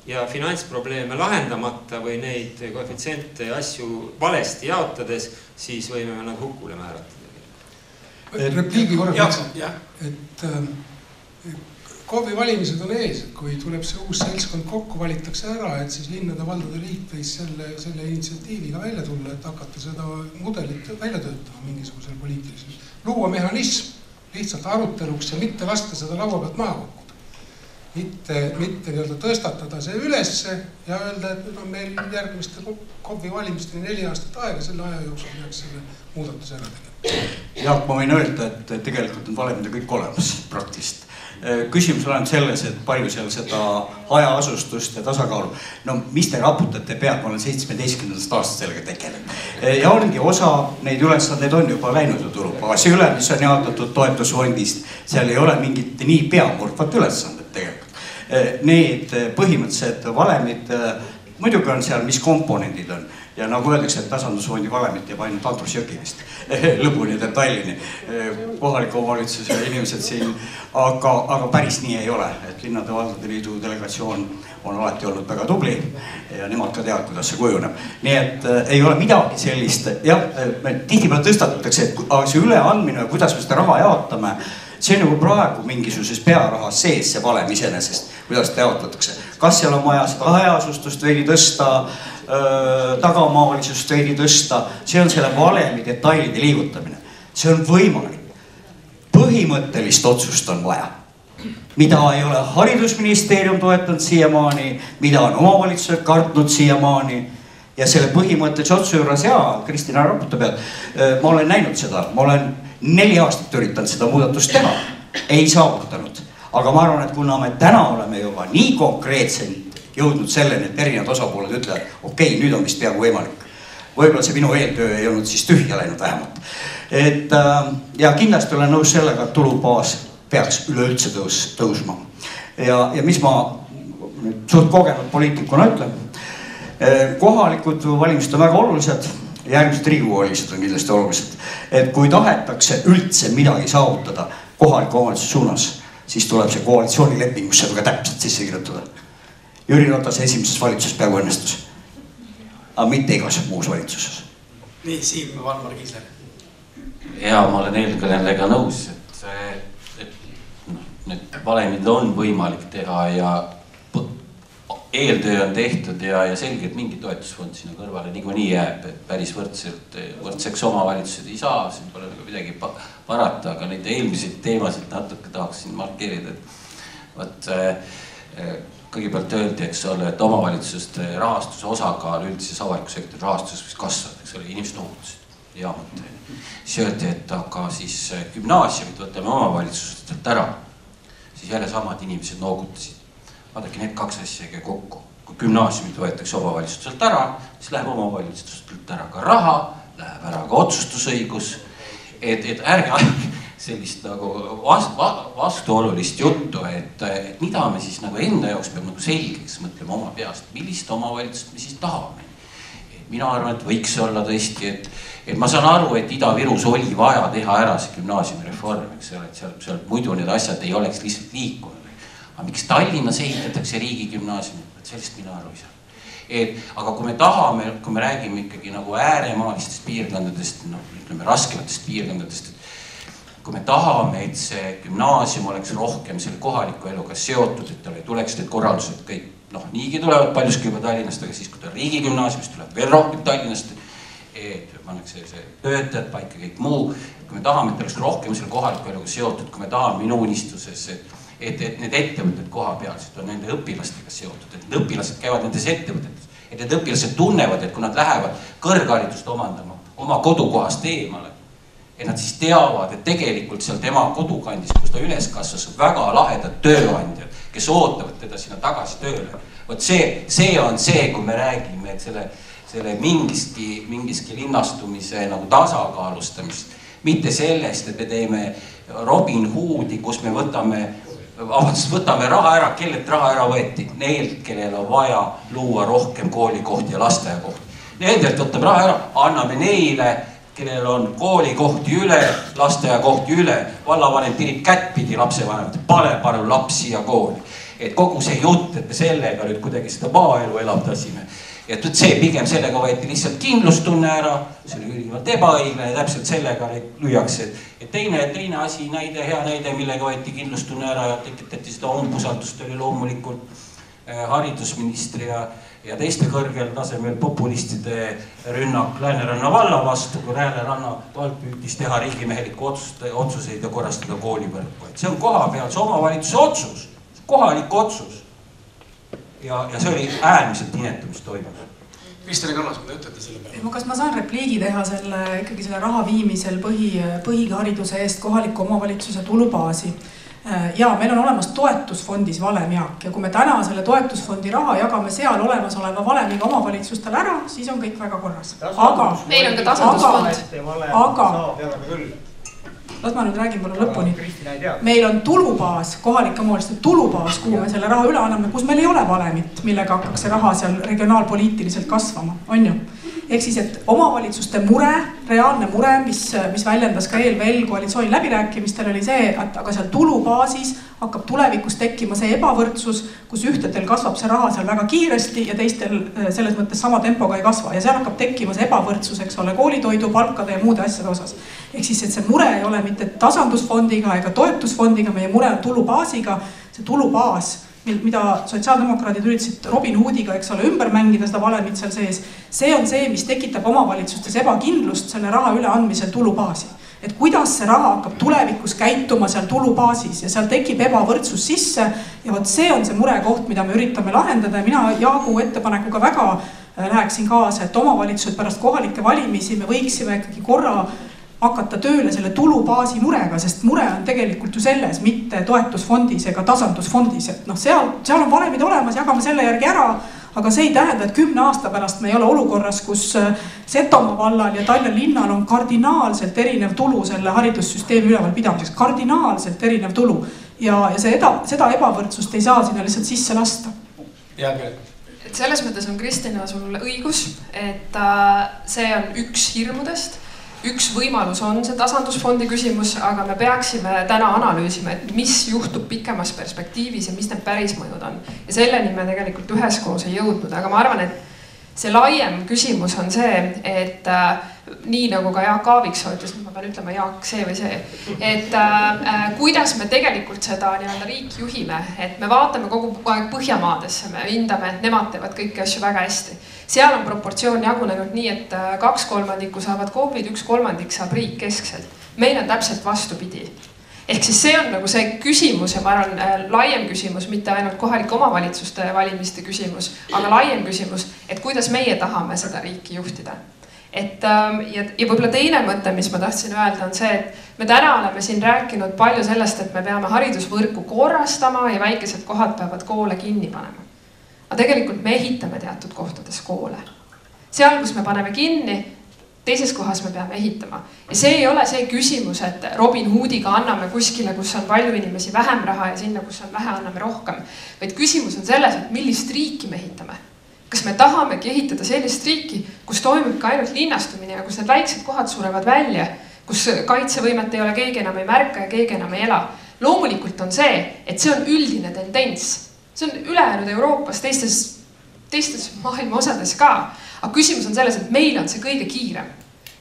ja finantsprobleeme lahendamata või neid koefitsiente ja asju valesti jaotades, siis võime nad hukule määrata. Repliigi korras, et KOV-i valimised on ees, kui tuleb see uus seltskond kokku, valitakse ära, et siis linnade valdade liit võis selle initsiatiiviga välja tulla, et hakata seda mudelit välja töötama mingisugusel poliitilisel. Luua mehhanism lihtsalt aruteluks ja mitte lasta seda laua pealt maha kokku. Mitte tõstatada see ülesse ja öelda, et nüüd on meil järgmiste KOV-i valimisteni 4 aastat aega, selle aja jooksul peaks selle muudatuse ära tegema. Jaak, ma võin öelda, et tegelikult on valemid kõik olemas praktiliselt. Küsimus on selles, et palju seal seda hajaasustust ja tasakaalu. No mis te raputate pead, ma olen 17. aastast sellega tegelenud. Ja ongi osa neid ülesandeid on juba läinud ju tulubaasi üle, mis on jaotatud toetusfondist. Seal ei ole mingit nii peamurvat ülesandet tegelikult. Need põhimõtteliselt valemid, muidugi on seal, mis komponendid on. Ja nagu öeldakse, et tasandusfondi valemit jääb ainult Andrus Jõgivist lõpuni detailini, kohaliku omavalitsuse inimesed siin, aga päris nii ei ole, et Linnade Valdade Liidu delegatsioon on alati olnud väga tubli ja nemad ka teavad, kuidas see kujuneb. Nii et ei ole midagi sellist, jah, tihtipeale tõstatatakse, et see üleandmine, kuidas me seda raha jaotame, see on nagu praegu mingisuses pearahas sees see valem iseenesest, kuidas seda jaotatakse. Kas seal on vaja seda hajaasustust veidi tõsta, tagamaalisust veidi tõsta, see on selle valemi detailide liigutamine. See on võimalik. Põhimõttelist otsust on vaja, mida ei ole haridusministeerium toetanud siiamaani, mida on omavalitsused kartnud siiamaani ja selle põhimõttelise otsuse juures, Kristina raputa peal, ma olen näinud seda, ma olen 4 aastat üritanud seda muudatust teha, ei saavutanud. Aga ma arvan, et kuna me täna oleme juba nii konkreetselt jõudnud selleni, et erinevad osapooled ütlevad, okei, nüüd on vist peaaegu võimalik. Võib-olla see minu eeltöö ei olnud siis tühja läinud vähemalt. Ja kindlasti olen nõus sellega, et tulubaas peaks üleüldse tõusma. Ja mis ma suht kogenud poliitikuna ütlen, kohalikud valimised on väga olulised, järgmised Riigikogu valimised on kindlasti olulised. Et kui tahetakse üldse midagi saavutada kohaliku omavalitsuse suunas, siis tuleb see koalitsioonilepingusse väga täpselt sisse kirjutada. Jüri Ratase esimeses valitsuses peaaegu õnnestus, aga mitte igas muus valitsuses. Nii, Siim Valmar Kiisler. Ja ma olen eelkõnelejaga nõus, et valemid on võimalik teha ja eeltöö on tehtud ja selgelt mingi toetusfond sinna kõrvale niikuinii jääb, et päris võrdseks omavalitsused ei saa, siin pole nagu midagi parata, aga neid eelmiseid teemasid natuke tahaksin markeerida, et võt, kõigepealt öeldi, eks ole, et omavalitsuste rahastuse osakaal üldises avaliku sektori rahastuses võis kasvada, eks ole, inimesed noogutusid ja mõtteid. Siis öeldi, et aga siis gümnaasiumid võtame omavalitsustelt ära, siis jälle samad inimesed noogutasid. Vaadake, need kaks asja ei käi kokku. Kui gümnaasiumid võetakse omavalitsuselt ära, siis läheb omavalitsustelt ära ka raha, läheb ära ka otsustusõigus, et ärge sellist nagu vastuolulist juttu, et mida me siis nagu enda jaoks peame nagu selgeks mõtlema oma peast, millist omavalitsust me siis tahame. Mina arvan, et võiks olla tõesti, et ma saan aru, et Ida-Virus oli vaja teha ära see gümnaasiumireform, eks ole, et seal muidu need asjad ei oleks lihtsalt liikunud. Aga miks Tallinnas ehitatakse riigigümnaasiumit, et sellest mina aru ei saa. Aga kui me tahame, kui me räägime ikkagi nagu ääremaalistest piirkondadest, ütleme raskematest piirkondadest, kui me tahame, et see gümnaasium oleks rohkem selle kohaliku eluga seotud, et tal ei tuleks need korraldused kõik, niigi tulevad paljuski juba Tallinnast, aga siis, kui ta riigigümnaasiumist tuleb veel rohkem Tallinnast, pannakse see töötajad paika, kõik muu, kui me tahame, et oleks rohkem selle kohaliku eluga seotud, kui me tahame minu unistuses, et need ettevõtted koha pealsed on nende õpilastega seotud, et need õpilased käivad nendes ettevõtetes, et need õpilased tunnevad, et kui nad lähevad kõrgharidust omandama oma kodukohast eemale, et nad siis teavad, et tegelikult seal tema kodukandis, kus ta üles kasvas, on väga lahedad tööandjad, kes ootavad teda sinna tagasi tööle. Vot see on see, kui me räägime, et selle mingiski linnastumise nagu tasakaalustamist, mitte sellest, et me teeme Robin Hoodi, kus me võtame raha ära, kellelt raha ära võeti, neilt, kellel on vaja luua rohkem koolikohti ja lasteaiakohti. Nendelt võtame raha ära, anname neile, kellel on koolikohti üle, lasteaiakohti üle, vallavanem tirib kättpidi lapsevanemate, pane parem laps siia kooli. Et kogu see jutt, et me sellega nüüd kuidagi seda maaelu elavdasime. Ja see pigem sellega võeti lihtsalt kindlustunne ära, see oli ülimalt ebaõiglane ja täpselt sellega lüüakse. Et teine asi, hea näide, millega võeti kindlustunne ära ja tekitati seda umbusaldust oli loomulikult haridusministri ja teiste kõrgel tasemel populistide rünnak Lääneranna valla vastu, kui Lääneranna vald püüdis teha riigimeheliku otsuseid ja korrastada koolivõrku. See on kohapealse omavalitsuse otsus, kohalik otsus. Ja see oli äärmiselt inetu, mis toimus. Kristjan Kallas, mida ütlete selle peale? Kas ma saan repliigi teha ikkagi selle raha viimisel põhihariduse eest kohaliku omavalitsuse tulubaasi? Ja meil on olemas toetusfondis valem Jaak ja kui me täna selle toetusfondi raha jagame seal olemasoleva valemiga omavalitsustele ära, siis on kõik väga korras. Aga meil on ka tasandusfond. Aga las ma nüüd räägin palju lõpuni. Meil on tulubaas, kohalike omavalitsuste tulubaas, kuhu me selle raha üle anname, kus meil ei ole valemit, millega hakkaks see raha seal regionaalpoliitiliselt kasvama, on ju? Ehk siis, et omavalitsuste mure, reaalne mure, mis väljendas ka ELVL koalitsiooni läbirääkimistel oli see, et aga seal tulubaasis hakkab tulevikus tekkima see ebavõrdsus, kus ühtedel kasvab see raha seal väga kiiresti ja teistel selles mõttes sama tempoga ei kasva. Ja seal hakkab tekkima see ebavõrdsus, eks ole, koolitoidu, palkade ja muude asjade osas. Ehk siis, et see mure ei ole mitte tasandusfondiga ega toetusfondiga, meie mure on tulubaasiga, see tulubaas, mida sotsiaaldemokraadid üritasid Robin Hoodiga, eks ole, ümber mängida seda valemit seal sees. See on see, mis tekitab omavalitsustes ebakindlust selle raha üleandmisel tulubaasi. Et kuidas see raha hakkab tulevikus käituma seal tulubaasis ja seal tekib ebavõrdsus sisse ja vot see on see murekoht, mida me üritame lahendada ja mina Jaagu ettepanekuga väga läheksin kaasa, et omavalitsused pärast kohalikke valimisi me võiksime ikkagi korra hakata tööle selle tulubaasi murega, sest mure on tegelikult ju selles, mitte toetusfondis ega tasandusfondis, et seal on valemid olemas, jagame selle järgi ära, aga see ei tähenda, et 10 aasta pärast me ei ole olukorras, kus Setomaa vallal ja Tallinna linnal on kardinaalselt erinev tulu selle haridussüsteemi ülevalpidamiseks, kardinaalselt erinev tulu ja seda ebavõrdsust ei saa sinna lihtsalt sisse lasta. Hea küll. Et selles mõttes on Kristina sul õigus, et see on üks hirmudest. Üks võimalus on see tasandusfondi küsimus, aga me peaksime täna analüüsima, et mis juhtub pikemas perspektiivis ja mis need päris mõjud on. Ja selleni me tegelikult üheskoos ei jõudnud, aga ma arvan, et see laiem küsimus on see, et nii nagu ka Jaak Aaviksoo ütles, ma pean ütlema Jaak see või see, et kuidas me tegelikult seda nii-öelda riiki juhime, et me vaatame kogu aeg Põhjamaadesse, me hindame, et nemad teevad kõiki asju väga hästi. Seal on proportsioon jagunenud nii, et 2/3 saavad KOV-id, 1/3 saab riik keskselt. Meil on täpselt vastupidi. Ehk siis see on nagu see küsimus ja ma arvan laiem küsimus, mitte ainult kohalike omavalitsuste valimiste küsimus, aga laiem küsimus, et kuidas meie tahame seda riiki juhtida. Ja võib-olla teine mõte, mis ma tahtsin öelda, on see, et me täna oleme siin rääkinud palju sellest, et me peame haridusvõrku korrastama ja väikesed kohad peavad koole kinni panema. Aga tegelikult me ehitame teatud kohtades koole. Seal, kus me paneme kinni, teises kohas me peame ehitama. Ja see ei ole see küsimus, et Robin Hoodiga anname kuskile, kus on palju inimesi vähem raha ja sinna, kus on vähe, anname rohkem. Vaid küsimus on selles, et millist riiki me ehitame. Kas me tahamegi ehitada sellist riiki, kus toimub ka ainult linnastumine ja kus need väiksed kohad surevad välja, kus kaitsevõimet ei ole, keegi enam ei märka ja keegi enam ei ela. Loomulikult on see, et see on üldine tendents. See on ülejäänud Euroopas, teistes maailma osades ka. Aga küsimus on selles, et meil on see kõige kiirem.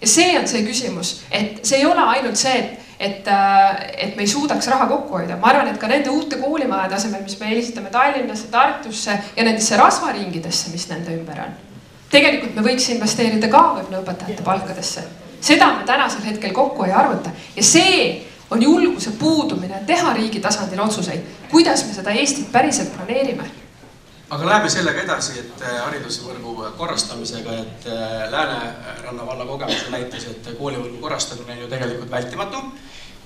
Ja see on see küsimus, et see ei ole ainult see, et me ei suudaks raha kokku hoida. Ma arvan, et ka nende uute koolimaja tasemel, mis me helistame Tallinnasse, Tartusse ja nendesse rasvaringidesse, mis nende ümber on. Tegelikult me võiks investeerida ka võib-olla õpetajate palkadesse. Seda me tänasel hetkel kokku ei arvuta. Ja see on julguse puudumine teha riigi tasandil otsuseid. Kuidas me seda Eestit päriselt planeerime? Aga läheme sellega edasi, et haridusvõrgu korrastamisega, et Lääneranna valla kogemus näitas, et koolivõrgu korrastamine on ju tegelikult vältimatu,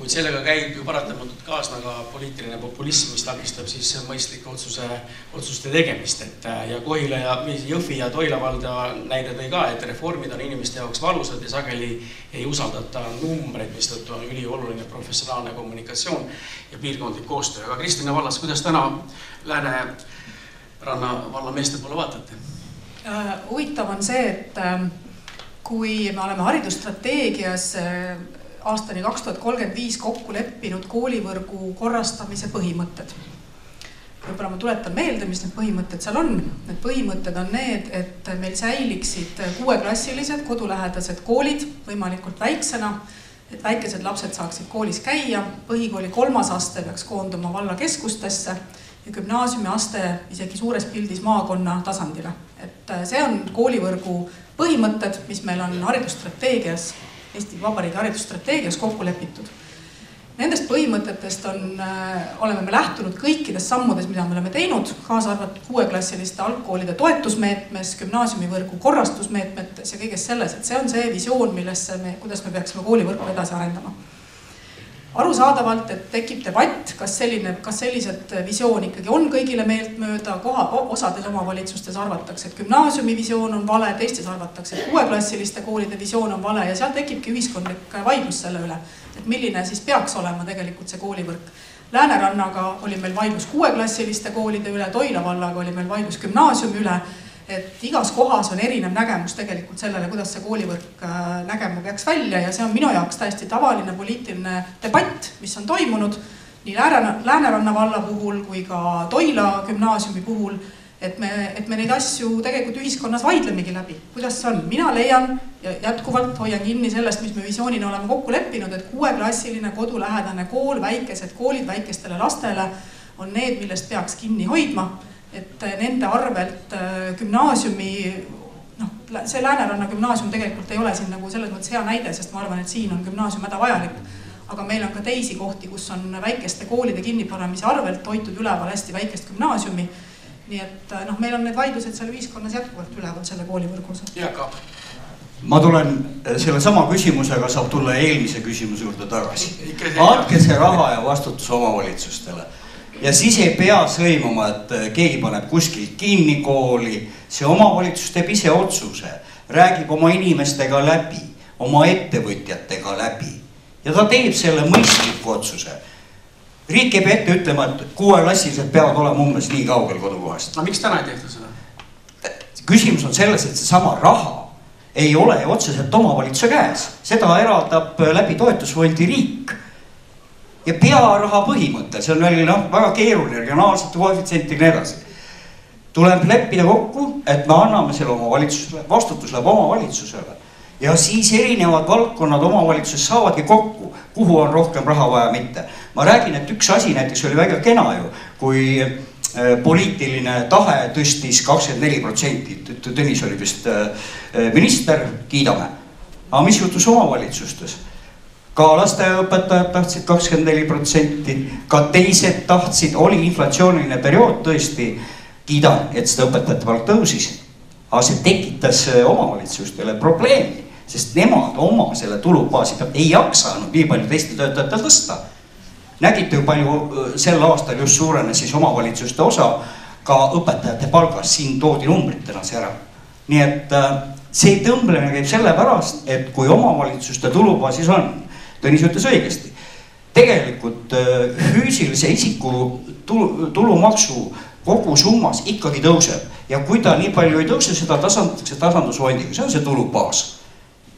kuid sellega käib ju paratamatult kaasna ka poliitiline populism, mis takistab siis mõistlike otsuste tegemist. Ja Kohila ja Jõhvi ja Toila valda näide tõi ka, et reformid on inimeste jaoks valusad ja sageli ei usaldata numbreid, mis tõttu on ülioluline professionaalne kommunikatsioon ja piirkondlik koostöö. Aga Kristina vallas, kuidas täna Lääneranna valla meeste poole vaatate? Huvitav on see, et kui me oleme haridusstrateegias aastani 2035 kokku leppinud koolivõrgu korrastamise põhimõtted. Võib-olla ma tuletan meelde, mis need põhimõtted seal on. Need põhimõtted on need, et meil säiliksid 6-klassilised kodulähedased koolid võimalikult väiksena, et väikesed lapsed saaksid koolis käia, põhikooli 3. aste peaks koonduma valla keskustesse ja gümnaasiumi aste isegi suures pildis maakonna tasandile. Et see on koolivõrgu põhimõtted, mis meil on haridusstrateegias, Eesti Vabariigi haridusstrateegias kokku lepitud. Nendest põhimõtetest oleme me lähtunud kõikides sammudes, mida me oleme teinud, kaasa arvatud 6-klassiliste algkoolide toetusmeetmes, gümnaasiumivõrgu korrastusmeetmetes ja kõiges selles, et see on see visioon, kuidas me peaksime koolivõrgu edasi arendama. Arusaadavalt, et tekib debatt, kas sellised visioon ikkagi on kõigile meelt mööda, osades omavalitsustes arvatakse, et gümnaasiumi visioon on vale, teistes arvatakse, et 6-klassiliste koolide visioon on vale ja seal tekibki ühiskondlik vaidlus selle üle, et milline siis peaks olema tegelikult see koolivõrk. Läänerannaga oli meil vaidlus 6-klassiliste koolide üle, Toila vallaga oli meil vaidlus gümnaasiumi üle, et igas kohas on erinev nägemus tegelikult sellele, kuidas see koolivõrk nägema peaks välja ja see on minu jaoks täiesti tavaline poliitiline debatt, mis on toimunud nii Lääneranna valla puhul kui ka Toila gümnaasiumi puhul, et me neid asju tegelikult ühiskonnas vaidlemegi läbi. Kuidas see on? Mina leian ja jätkuvalt hoian kinni sellest, mis me visioonina oleme kokku leppinud, et 6-klassiline kodulähedane kool, väikesed koolid väikestele lastele on need, millest peaks kinni hoidma. Et nende arvelt gümnaasiumi, see Lääneranna gümnaasium tegelikult ei ole siin nagu selles mõttes hea näide, sest ma arvan, et siin on gümnaasium häda vajalik. Aga meil on ka teisi kohti, kus on väikeste koolide kinnipanemise arvelt hoitud üleval hästi väikest gümnaasiumi. Nii et meil on need vaidlused seal ühiskonnas jätkuvalt üleval selle koolivõrgus. Ma tulen selle sama küsimusega, saab tulla eelmise küsimuse juurde tagasi. Andke see raha ja vastutus omavalitsustele. Ja siis ei pea sõimama, et keegi paneb kuskilt kinni kooli, see omavalitsus teeb ise otsuse, räägib oma inimestega läbi, oma ettevõtjatega läbi ja ta teeb selle mõistliku otsuse. Riik ei pea ette ütlema, et 6-klassilised peavad olema umbes nii kaugel kodukohast. No miks täna ei tehta seda? Küsimus on selles, et see sama raha ei ole otseselt omavalitsuse käes. Seda eraldab läbi toetusfondi riik. Ja pearaha põhimõte, see on veel väga keeruline, regionaalsete koefitsient ja nii edasi. tuleb leppida kokku, et me anname selle omavalitsusele, vastutus läheb omavalitsusele. Ja siis erinevad valdkonnad omavalitsuses saavadki kokku, kuhu on rohkem raha vaja, mitte. Ma räägin, et üks asi näiteks oli väga kena ju, kui poliitiline tahe tõstis 24%. Tõnis oli vist minister, kiidame. Aga mis juhtus omavalitsustes? Ka lasteaiaõpetajad tahtsid 24%, ka teised tahtsid, oli inflatsiooniline periood tõesti, kiidan, et seda õpetajate palk tõusis. Aga see tekitas omavalitsustele probleemi, sest nemad oma selle tulubaasi pealt ei jaksanud nii palju teiste töötajate tõsta. Nägite ju palju sel aastal just suurenes siis omavalitsuste osa ka õpetajate palgas, siin toodi numbritena see ära. Nii et see tõmblemine käib selle pärast, et kui omavalitsuste tulubaasis on, Tõnis ütles õigesti, tegelikult füüsilise isiku tulumaksu kogu summas ikkagi tõuseb ja kui ta nii palju ei tõuse, seda tasandatakse tasandusfondiga, see on see tulubaas,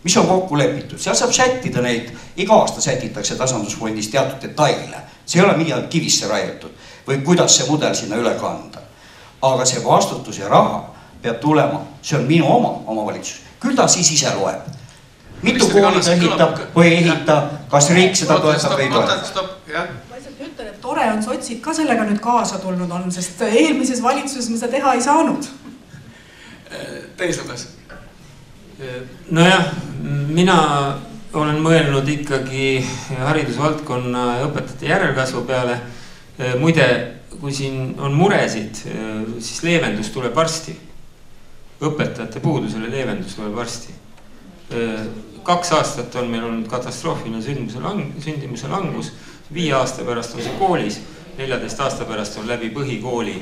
mis on kokku lepitud, seal saab sättida neid, iga aasta sätitakse tasandusfondis teatud detaile, see ei ole midagi kivisse raiutud või kuidas see mudel sinna üle kanda, aga see vastutus ja raha peab tulema, see on minu oma omavalitsus, küll ta siis ise loeb, mitu kooli ta ehitab või ei ehita, kas riik seda toetab või ei toetab. Ütlen, et tore on sotsid ka sellega nüüd kaasa tulnud on, sest eelmises valitsuses me seda teha ei saanud. Tõnis Lukas. Nojah, mina olen mõelnud ikkagi haridusvaldkonna ja õpetajate järelkasvu peale. Muide, kui siin on muresid, siis leevendus tuleb varsti. Õpetajate puudusele leevendus tuleb varsti. 2 aastat on meil olnud katastroofiline sündimuse langus. 5 aasta pärast on see koolis, 14 aasta pärast on läbi põhikooli.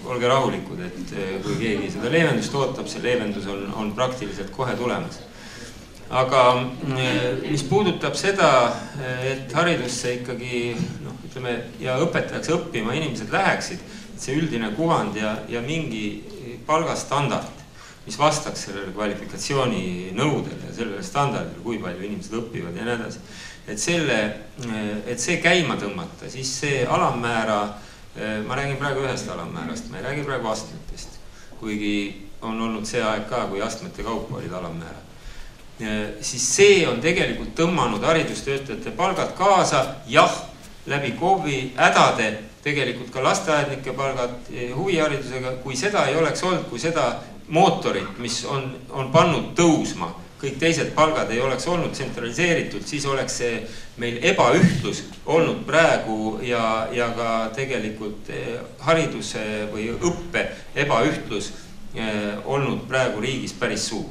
Olge rahulikud, et kui keegi seda leevendust ootab, see leevendus on praktiliselt kohe tulemas. Aga mis puudutab seda, et haridusse ikkagi ütleme, ja õpetajaks õppima inimesed läheksid, see üldine kuvand ja mingi palgastandard, mis vastaks sellele kvalifikatsiooni nõudele ja sellele standardile, kui palju inimesed õpivad ja nii edasi. Et see käima tõmmata, siis see alammäära, ma räägin praegu ühest alammäärast, ma ei räägi praegu astmetest, kuigi on olnud see aeg ka, kui astmete kaupa olid alammäära. Siis see on tegelikult tõmmanud haridustöötajate palgad kaasa, jah, läbi KOV-i hädade, tegelikult ka lasteaednike palgad huviharidusega, kui seda ei oleks olnud, kui seda mootorit, mis on pannud tõusma, kõik teised palgad ei oleks olnud tsentraliseeritud, siis oleks see meil ebaühtlus olnud praegu ja ka tegelikult hariduse või õppe ebaühtlus olnud praegu riigis päris suur.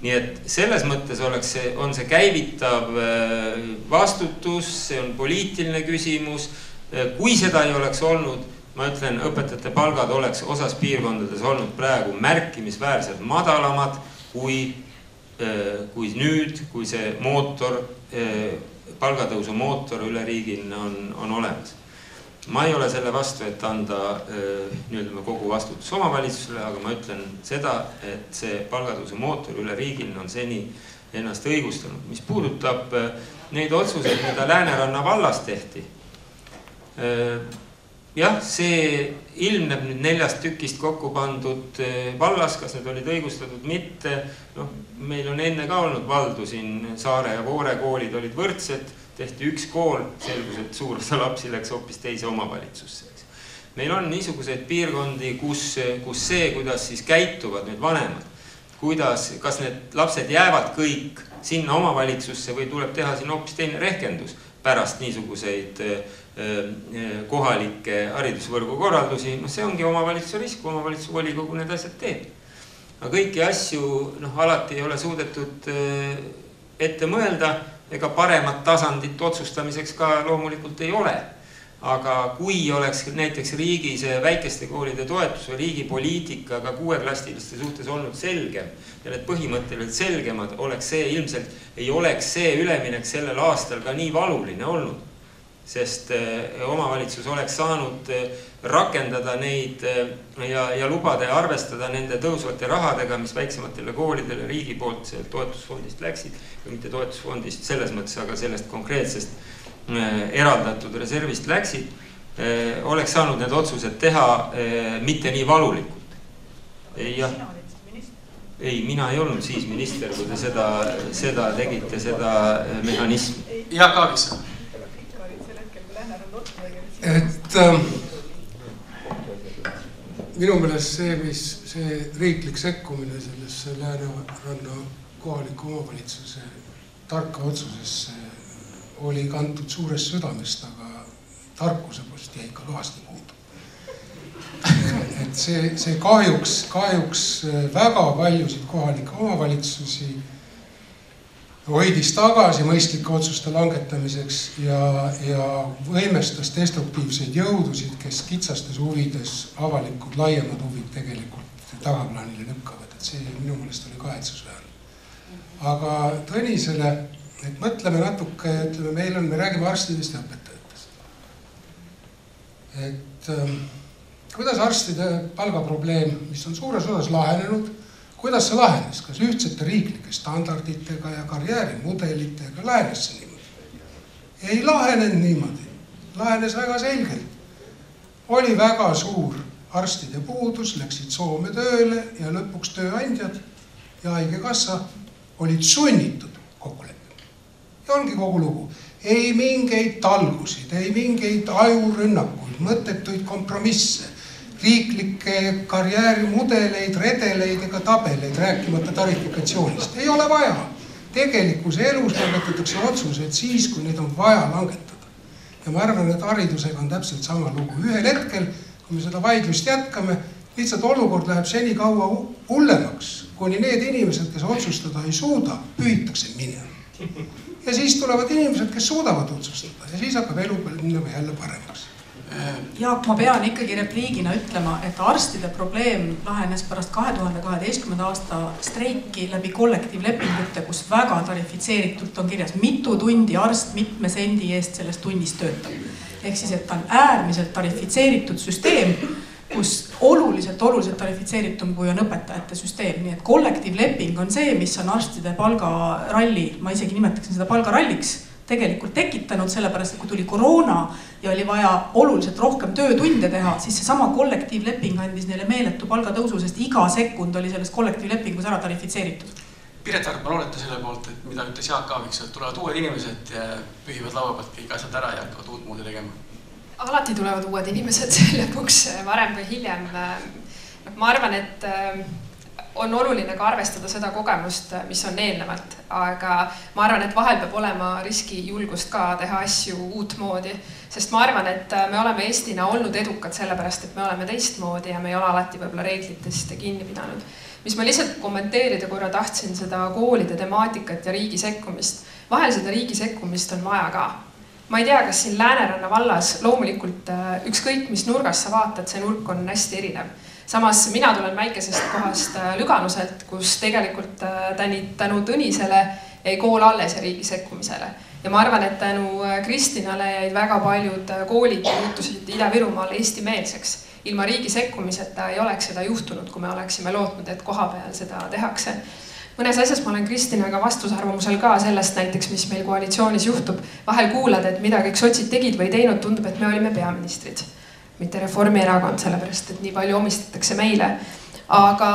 Nii et selles mõttes on see käivitav vastutus, see on poliitiline küsimus. Kui seda ei oleks olnud, ma ütlen, õpetajate palgad oleks osas piirkondades olnud praegu märkimisväärselt madalamad kui nüüd, kui see mootor, palgatõusu mootor üle riigil on olemas. Ma ei ole selle vastu, et anda kogu vastutus omavalitsusele, aga ma ütlen seda, et see palgatõusu mootor üle riigil on seni ennast õigustanud. Mis puudutab neid otsuseid, mida Lääneranna vallas tehti, jah, see ilmneb nüüd 4 tükist kokku pandud vallas, kas need olid õigustatud mitte. Meil on enne ka olnud valdu siin Saare ja Voore koolid olid võrdsed, tehti üks kool, selgus, et suur osa lapsi läks hoopis teise omavalitsusse. Meil on niisuguseid piirkondi, kus see, kuidas siis käituvad need vanemad, kas need lapsed jäävad kõik sinna omavalitsusse või tuleb teha siin hoopis teine rehkendus pärast niisuguseid kohalikke haridusvõrgu korraldusi, see ongi omavalitsuse risk, omavalitsuse volikogu need asjad teeb. Aga kõiki asju alati ei ole suudetud ette mõelda, ega paremat tasandit otsustamiseks ka loomulikult ei ole. Aga kui oleks näiteks riigi see väikeste koolide toetus või riigi poliitika ka 6-klassiliste suhtes olnud selgem ja need põhimõtteliselt selgemad, ei oleks see üleminek sellel aastal ka nii valuline olnud. Sest omavalitsus oleks saanud rakendada neid ja lubada ja arvestada nende tõusvate rahadega, mis väiksematele koolidele riigi poolt toetusfondist läksid, või mitte toetusfondist selles mõttes, aga sellest konkreetsest eraldatud reservist läksid, oleks saanud need otsused teha mitte nii valulikult. Ei, mina ei olnud siis minister, kui te seda tegite, seda mehhanismi. Jaak Aaviksoo. Et minu meelest see riiklik sekkumine sellesse Lääneranna kohaliku omavalitsuse tarka otsusesse oli kantud suurest südamest, aga tarkuse poolest jäi ikka kõvasti puudu. Et see kahjuks väga paljusid kohalikke omavalitsusi hoidis tagasi mõistlike otsuste langetamiseks ja võimestas destruktiivseid jõudusid, kes kitsastes huvides avalikud laiemad huvid tegelikult tagaplaanile lükkavad. Et see minu meelest oli kahetsusväärne. Aga Tõnisele, et mõtleme natuke, ütleme, me räägime arstidest ja õpetajatest. Et kuidas arstide palgaprobleem, mis on suures osas lahenenud, kuidas see lahenes, kas ühtsete riiklike standarditega ja karjäärimudelitega lahenes see niimoodi? Ei lahenenud niimoodi, lahenes väga selgelt. Oli väga suur arstide puudus, läksid Soome tööle ja lõpuks tööandjad ja haigekassa olid sunnitud kokku leppima. Ja ongi kogu lugu. Ei mingeid talgusid, ei mingeid ajurünnakuid, mõttetuid kompromisse, riiklikke karjäärimudeleid, redeleid ega tabeleid, rääkimata tarifikatsioonist. Ei ole vaja. Tegelikus elus langetatakse otsused siis, kui neid on vaja langetada. Ja ma arvan, et haridusega on täpselt sama lugu. Ühel hetkel, kui me seda vaidlust jätkame, lihtsalt olukord läheb seni kaua hullemaks, kuni need inimesed, kes otsustada ei suuda, pühitakse minema. Ja siis tulevad inimesed, kes suudavad otsustada ja siis hakkab elu minema jälle paremaks. Jaak, ma pean ikkagi repliigina ütlema, et arstide probleem lahenes pärast 2012. aasta streiki läbi kollektiivlepingute, kus väga tarifitseeritult on kirjas, mitu tundi arst mitme sendi eest sellest tunnist töötab. Ehk siis, et ta on äärmiselt tarifitseeritud süsteem, kus oluliselt tarifitseeritum, kui on õpetajate süsteem. Nii et kollektiivleping on see, mis on arstide palgaralli, ma isegi nimetaksin seda palgaralliks, tegelikult tekitanud, sellepärast, et kui tuli koroona ja oli vaja oluliselt rohkem töötunde teha, siis see sama kollektiivleping andis neile meeletu palgatõusu, sest iga sekund oli selles kollektiivlepingus ära tarifitseeritud. Piret Arp, ma looleta selle poolt, et mida ütles Jaak Aaviksoo, et tulevad uued inimesed ja pühivad laua pealt kõik asjad ära ja hakkavad uut moodi tegema. Alati tulevad uued inimesed lõpuks varem või hiljem. Ma arvan, et on oluline ka arvestada seda kogemust, mis on eelnevalt, aga ma arvan, et vahel peab olema riski julgust ka teha asju uut moodi, sest ma arvan, et me oleme Eestina olnud edukad sellepärast, et me oleme teistmoodi ja me ei ole alati võib-olla reeglitest kinni pidanud. Mis ma lihtsalt kommenteerida korra tahtsin seda koolide temaatikat ja riigi sekkumist. Vahel seda riigi sekkumist on vaja ka. Ma ei tea, kas siin Lääneranna vallas loomulikult ükskõik, mis nurgast sa vaatad, see nurk on hästi erinev. Samas mina tulen väikesest kohast Lüganuselt, kus tegelikult tänu Tõnisele jäi kool alles ja riigi sekkumisele. Ja ma arvan, et tänu Kristinale jäid väga paljud koolid muutusid Ida-Virumaal eestimeelseks. Ilma riigi sekkumiseta ei oleks seda juhtunud, kui me oleksime lootnud, et koha peal seda tehakse. Mõnes asjas ma olen Kristinaga vastusarvamusel ka sellest näiteks, mis meil koalitsioonis juhtub. Vahel kuulad, et mida kõik sotsid tegid või teinud, tundub, et me olime peaministrid. Mitte Reformierakond, sellepärast, et nii palju omistatakse meile. Aga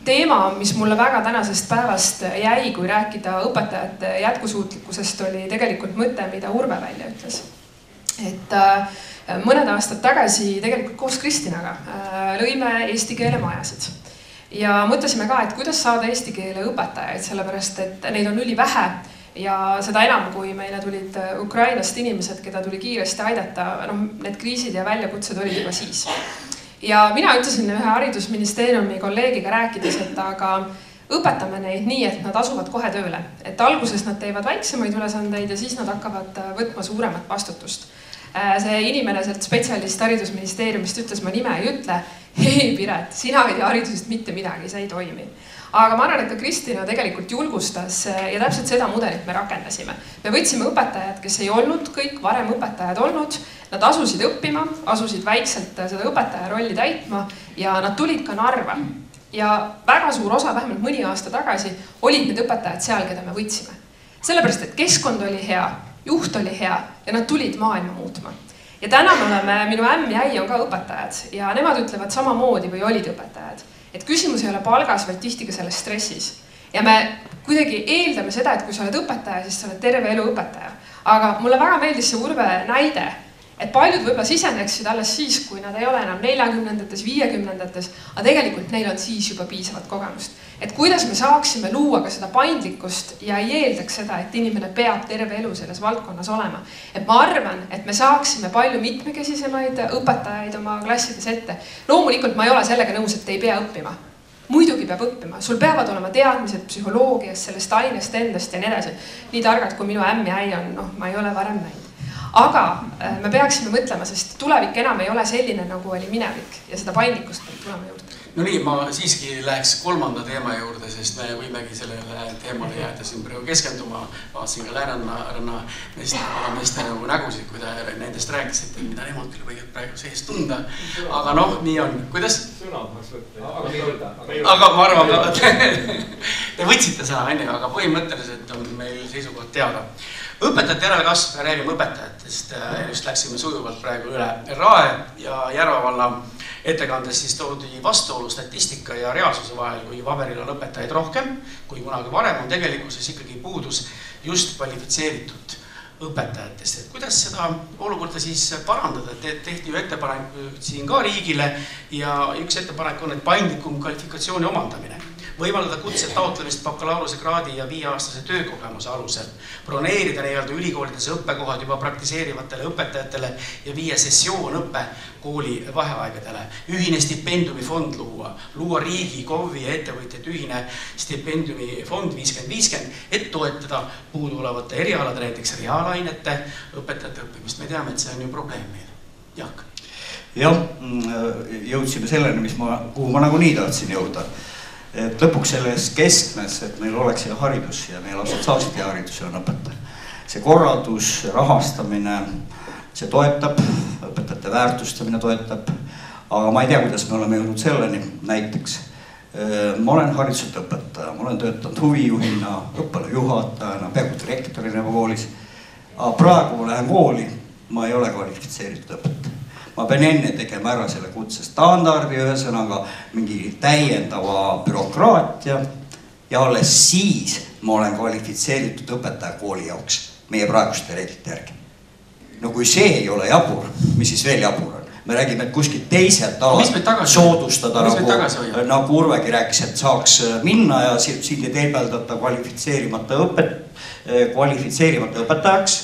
teema, mis mulle väga tänasest päevast jäi, kui rääkida õpetajate jätkusuutlikkusest, oli tegelikult mõte, mida Urve välja ütles. Et mõned aastad tagasi tegelikult koos Kristinaga lõime eesti keele majasid. Ja mõtlesime ka, et kuidas saada eesti keele õpetajaid, sellepärast, et neid on ülivähe ja seda enam, kui meile tulid Ukrainast inimesed, keda tuli kiiresti aidata, need kriisid ja väljakutsed olid juba siis. Ja mina ütlesin ühe haridusministeeriumi kolleegiga rääkides, et aga õpetame neid nii, et nad asuvad kohe tööle. Et alguses nad teevad väiksemaid ülesandeid ja siis nad hakkavad võtma suuremat vastutust. See inimene sealt spetsialist haridusministeeriumist ütles, ma nime ei ütle, hei Piret, sina ei tea haridusest mitte midagi, see ei toimi. Aga ma arvan, et ka Kristina tegelikult julgustas ja täpselt seda mudelit me rakendasime. Me võtsime õpetajad, kes ei olnud kõik varem õpetajad olnud, nad asusid õppima, asusid väikselt seda õpetaja rolli täitma ja nad tulid ka Narva. Ja väga suur osa, vähemalt mõni aasta tagasi, olid need õpetajad seal, keda me võtsime. Sellepärast, et keskkond oli hea, juht oli hea ja nad tulid maailma muutma. ja täna me oleme, minu ämm ja äi on ka õpetajad ja nemad ütlevad samamoodi või olid õpetajad. Et küsimus ei ole palgas, vaid tihti ka selles stressis. Ja me kuidagi eeldame seda, et kui sa oled õpetaja, siis sa oled terve elu õpetaja. Aga mulle väga meeldis see Urve näide, et paljud võib-olla siseneksid alles siis, kui nad ei ole enam 40-ndates, 50-ndates, aga tegelikult neil on siis juba piisavat kogemust. Et kuidas me saaksime luua ka seda paindlikkust ja ei eeldaks seda, et inimene peab terve elu selles valdkonnas olema. Et ma arvan, et me saaksime palju mitmekesisemaid õpetajaid oma klassides ette. Loomulikult ma ei ole sellega nõus, et ei pea õppima. Muidugi peab õppima. Sul peavad olema teadmised psühholoogiast, sellest ainest endast ja nii edasi. Nii targad, kui minu ämm ja äi on, ma ei ole varem näinud. Aga me peaksime mõtlema, sest tulevik enam ei ole selline, nagu oli minevik ja seda paindlikkust peab tulema juurde. No nii, ma siiski läheks kolmanda teema juurde, sest me võimegi sellele teemale jääda siin praegu keskenduma. Vaatasin ka Lääneranna meeste nagu nägusid, kui te nendest rääkisite, mida nemad küll võivad praegu sees tunda. Aga noh, nii on. Kuidas? Aga ma arvan, te võtsite sõna enne, aga põhimõtteliselt on meil seisukoht teada. Õpetajate järelkasv, räägime õpetajatest, just läksime sujuvalt praegu üle Rae ja Järva valla ettekandes siis toodi vastuolu statistika ja reaalsuse vahel, kui paberil on õpetajaid rohkem, kui kunagi varem on tegelikkuses ikkagi puudus just kvalifitseeritud õpetajatest. Et kuidas seda olukorda siis parandada? Tehti ju ettepanek siin ka riigile ja üks ettepanek on, et paindlikum kvalifikatsiooni omandamine. Võimaldada kutse taotlemist bakalaureuse kraadi ja 5-aastase töökogemuse alusel, broneerida ülikoolides õppekohad juba praktiseerivatele õpetajatele ja viia sessioonõppe kooli vaheaegadele, ühine stipendiumifond luua riigi, KOV-i ja ettevõtjate ühine stipendiumifond 50-50, et toetada puuduolevate erialade, näiteks reaalainete õpetajate õppimist. Me teame, et see on ju probleem meil. Jaak. Jah, jõudsime selleni, kuhu ma nagunii tahtsin jõuda. Et lõpuks selles keskmes, et meil oleks hea haridus ja meie lapsed saaksid hea haridus ja on õpetaja. See korraldus, rahastamine, see toetab, õpetajate väärtustamine toetab, aga ma ei tea, kuidas me oleme jõudnud selleni. Näiteks, ma olen hariduselt õpetaja, ma olen töötanud huvijuhina, õppealajuhatajana, peaaegu direktorina koolis, aga praegu ma lähen kooli, ma ei ole kvalifitseeritud õpetaja. Ma pean enne tegema ära selle kutse standardi, ühesõnaga mingi täiendava bürokraatia ja alles siis ma olen kvalifitseeritud õpetaja kooli jaoks meie praeguste reeglite järgi. No kui see ei ole jabur, mis siis veel jabur on? Me räägime, et kuskilt teiselt alalt soodustada, nagu Urvegi rääkis, et saaks minna ja siin ei teebeldata kvalifitseerimata õpetajaks,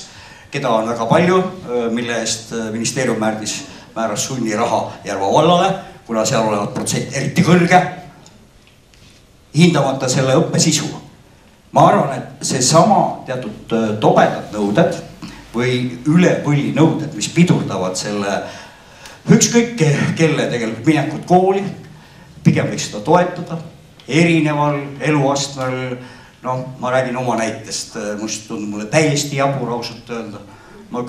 keda on väga palju, mille eest ministeerium määras sunniraha Järva vallale, kuna seal olevat protsent eriti kõrge, hindamata selle õppe sisu. Ma arvan, et see sama teatud tobedad nõuded või ülepõli nõuded, mis pidurdavad selle ükskõik kelle tegelikult minekut kooli, pigem võiks seda toetada, erineval eluastmel, ma räägin oma näitest, tundub mulle täiesti jabur ausalt öelda. Ma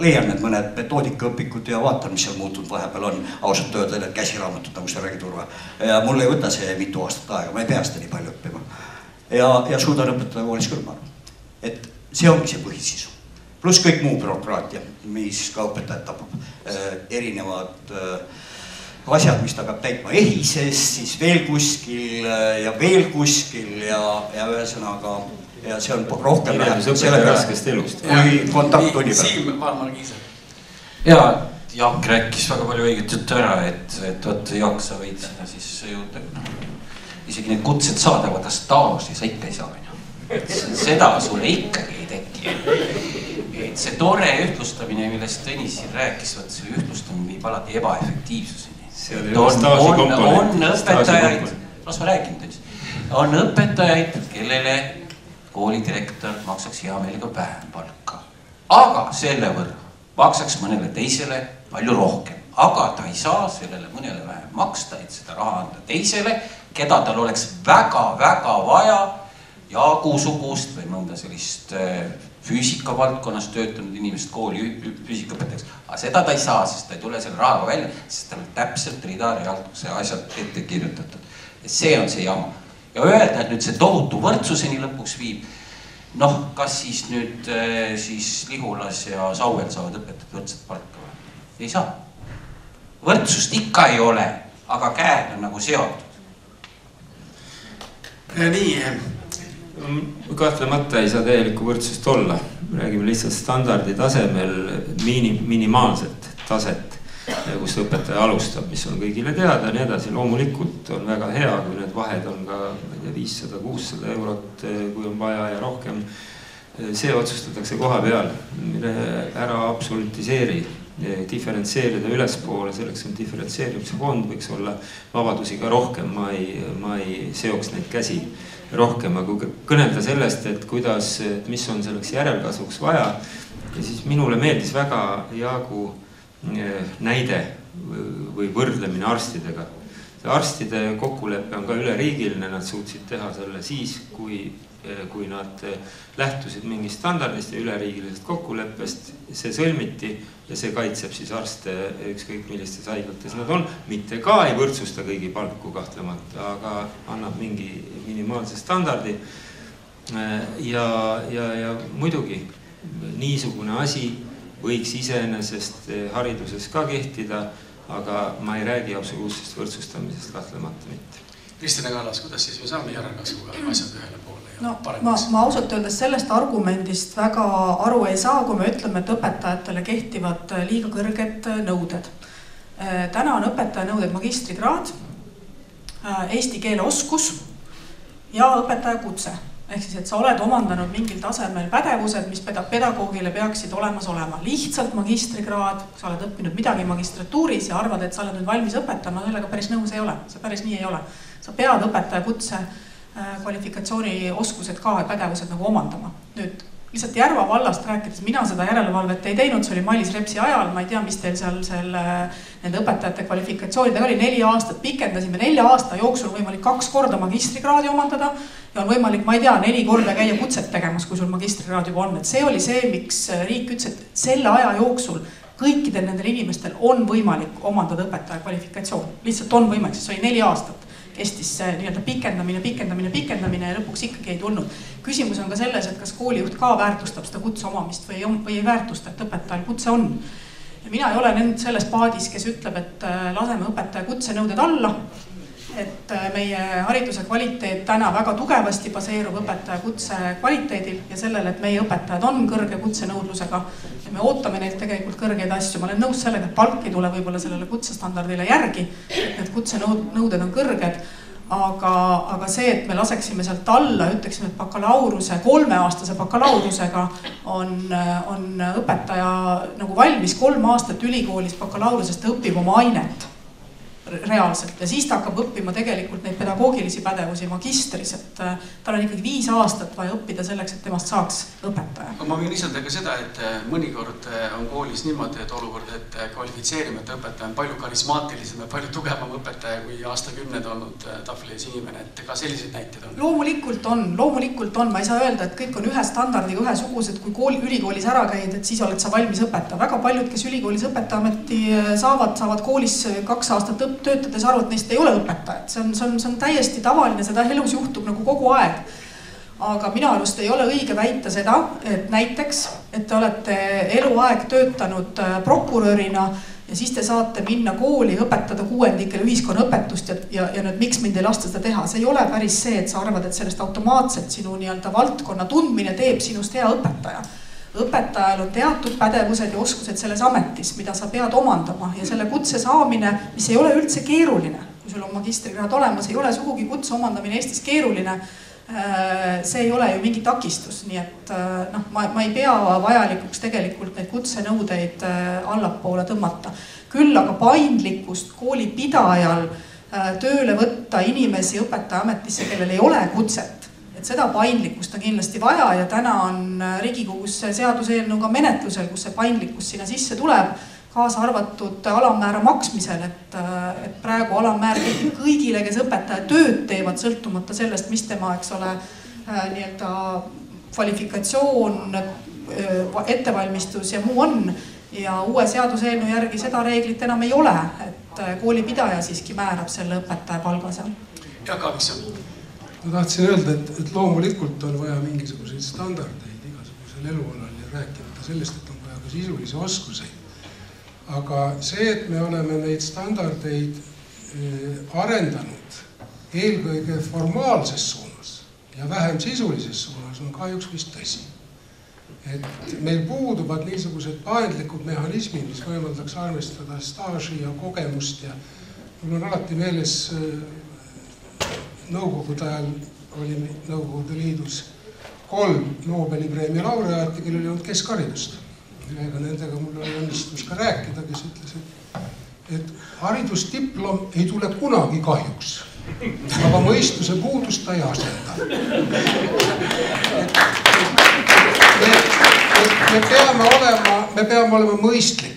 leian need mõned metoodikaõpikud ja vaatan, mis seal muutunud vahepeal on, ausalt öelda need käsiraamatut, nagu sa räägid, Urve. Ja mulle ei võta see mitu aastat aega, ma ei pea seda nii palju õppima. Ja suudan õpetada koolis küll, ma arvan. Et see ongi see põhisisu. Plus kõik muu bürokraatia, mis ka õpetajad tapab. Erinevad asjad, mis ta peab täitma EHIS-es, siis veel kuskil ja ühesõnaga ja see on rohkem selle raskest elust. Kui kontakttunni peal. Siim Valmar Kiisel. Ja Jaak rääkis väga palju õiget juttu ära, et Jaak, sa võid seda siis isegi need kutsed saada, vaata staaži sa ikka ei saa. Seda sulle ikkagi ei teki. Et see tore ühtlustamine, millest Tõnis siin rääkis, see ühtlustamine viib alati ebaefektiivsuseni. On õpetajaid, las ma räägin Tõnis, on õpetajaid, kellele koolidirektor maksaks hea meelega vähem palka. Aga selle võrra maksaks mõnele teisele palju rohkem. Aga ta ei saa sellele mõnele vähem maksta, et seda raha anda teisele, keda tal oleks väga-väga vaja Jaagu-sugust või mõnda sellist füüsikavaldkonnas töötanud inimest kooli füüsikaõpetajaks. Aga seda ta ei saa, sest ta ei tule selle rahaga välja, sest tal on täpselt rida-realt see asjad ette kirjutatud. Et see on see jama. Ja öelda, et nüüd see tohutu võrdsuseni lõpuks viib, kas siis nüüd siis Lihulas ja Sauel saavad õpetajad võrdset palka või? ei saa. Võrdsust ikka ei ole, aga käed on nagu seotud. Nii. Kahtlemata ei saa täielikku võrdsust olla. Räägime lihtsalt standardi tasemel minimaalset taset, kus õpetaja alustab, mis on kõigile teada, nii edasi. Loomulikult on väga hea, kui need vahed on ka 500-600 eurot, kui on vaja ja rohkem. See otsustatakse koha peal, ära absolutiseeri, diferentseerida ülespoole, selleks on diferentseerimise fond, võiks olla vabadusi ka rohkem, ma ei seoks neid käsi rohkem, aga kui kõnelda sellest, et kuidas, mis on selleks järelkasvuks vaja, ja siis minule meeldis väga Jaagu näide või võrdlemine arstidega. Arstide kokkulepe on ka üleriigiline, nad suutsid teha selle siis, kui nad lähtusid mingist standardist ja üleriigilisest kokkuleppest, see sõlmiti ja see kaitseb siis arste ükskõik millistes haiglates nad on. Mitte ka ei võrdsusta kõigi palku kahtlemata, aga annab mingi minimaalse standardi. Ja muidugi niisugune asi võiks iseenesest hariduses ka kehtida, aga ma ei räägi absoluutsest võrdsustamisest kahtlemata mitte. Kristina Kallas, kuidas siis me saame järelkasvuga asjad ühele poole ja no, paremaks? Ma ausalt öeldes sellest argumendist väga aru ei saa, kui me ütleme, et õpetajatele kehtivad liiga kõrged nõuded. Täna on õpetaja nõuded magistrikraad, eesti keele oskus ja õpetaja kutse. Ehk siis, et sa oled omandanud mingil tasemel pädevused, mis pedagoogile peaksid olemas olema. Lihtsalt magistrikraad, sa oled õppinud midagi magistratuuris ja arvad, et sa oled nüüd valmis õpetama, sellega päris nõus ei ole. See päris nii ei ole. Sa pead õpetaja kutse kvalifikatsiooni oskused ka pädevused nagu omandama. Nüüd lihtsalt Järva vallast rääkides, mina seda järelevalvet ei teinud, see oli Mailis Repsi ajal, ma ei tea, mis teil seal nende õpetajate kvalifikatsioonidega oli 4 aastat, pikendasime 4 aasta jooksul võimalik 2 korda magistrikraadi omandada ja on võimalik, ma ei tea, 4 korda käia kutset tegemas, kui sul magistrikraad juba on. Et see oli see, miks riik ütles, et selle aja jooksul kõikidel nendel inimestel on võimalik omandada õpetaja kvalifikatsioon. Lihtsalt on võimalik, sest see oli 4 aastat. Kestis nii-öelda pikendamine ja lõpuks ikkagi ei tulnud. Küsimus on ka selles, et kas koolijuht ka väärtustab seda kutse omamist või ei väärtusta, et õpetajal kutse on. Ja mina ei ole selles paadis, kes ütleb, et laseme õpetaja kutsenõuded alla, et meie hariduse kvaliteet täna väga tugevasti baseerub õpetaja kutse kvaliteedil ja sellele, et meie õpetajad on kõrge kutsenõudlusega ja me ootame neilt tegelikult kõrgeid asju. Ma olen nõus sellega, et palk ei tule võib-olla sellele kutsestandardile järgi, et need kutsenõuded on kõrged, aga see, et me laseksime sealt alla, ütleksime, et bakalaureuse, 3-aastase bakalaureusega on õpetaja nagu valmis 3 aastat ülikoolis bakalaureusest õpib oma ainet reaalselt ja siis ta hakkab õppima tegelikult neid pedagoogilisi pädevusi magistris, et tal on ikkagi 5 aastat vaja õppida selleks, et temast saaks õpetaja. Ma võin lisada ka seda, et mõnikord on koolis niimoodi, et olukord, et kvalifitseerimata õpetaja on palju karismaatilisem ja palju tugevam õpetaja kui aastakümned olnud tahvlis inimene, et ka selliseid näiteid on. Loomulikult on. Ma ei saa öelda, et kõik on ühe standardiga ühesugused, kui ülikoolis ära käid, et siis oled sa valmis õpetaja. Väga paljud, kes ülikoolis õpetajaameti saavad koolis 2 aastat töötades aru, et neist ei ole õpetajad. See on täiesti tavaline, seda elus juhtub nagu kogu aeg. Aga minu arust ei ole õige väita seda, et näiteks, et te olete eluaeg töötanud prokurörina ja siis te saate minna kooli õpetada kuuendikele ühiskonnaõpetust ja nüüd miks mind ei lasta seda teha. See ei ole päris see, et sa arvad, et sellest automaatselt sinu nii-öelda valdkonna tundmine teeb sinust hea õpetaja. Õpetajal on teatud pädevused ja oskused selles ametis, mida sa pead omandama ja selle kutse saamine, mis ei ole üldse keeruline, kui sul on magistrikraad olemas, ei ole sugugi kutse omandamine Eestis keeruline, see ei ole ju mingi takistus, nii et ma ei pea vajalikuks tegelikult neid kutsenõudeid allapoole tõmmata. Küll aga paindlikkust koolipidajal tööle võtta inimesi õpetajaametisse, kellel ei ole kutset, et seda paindlikkust on kindlasti vaja ja täna on Riigikogus seaduseelnõuga menetlusel, kus see paindlikkus sinna sisse tuleb, kaasa arvatud alammäära maksmisel, et praegu alammäär kõigile, kes õpetaja tööd teevad, sõltumata sellest, mis tema, eks ole, nii-öelda kvalifikatsioon, ettevalmistus ja muu on. Ja uue seaduseelnõu järgi seda reeglit enam ei ole, et koolipidaja siiski määrab selle õpetaja palga seal. Jaak Aaviksson. Ma tahtsin öelda, et loomulikult on vaja mingisuguseid standardeid igasugusel elualal ja rääkimata sellest, et on vaja ka sisulisi oskuseid. aga see, et me oleme neid standardeid arendanud eelkõige formaalses suunas ja vähem sisulises suunas on kahjuks vist tõsi. Et meil puuduvad niisugused paindlikud mehhanismid, mis võimaldaks arvestada staaži ja kogemust ja mul on alati meeles nõukogude ajal oli Nõukogude Liidus 3 Nobeli preemia laureaati, kellel ei olnud keskharidust. Ega nendega mul oli õnnistus ka rääkida, kes ütles, et haridusdiplom ei tule kunagi kahjuks, aga mõistuse puudust ta ei asenda. Me peame olema mõistlikud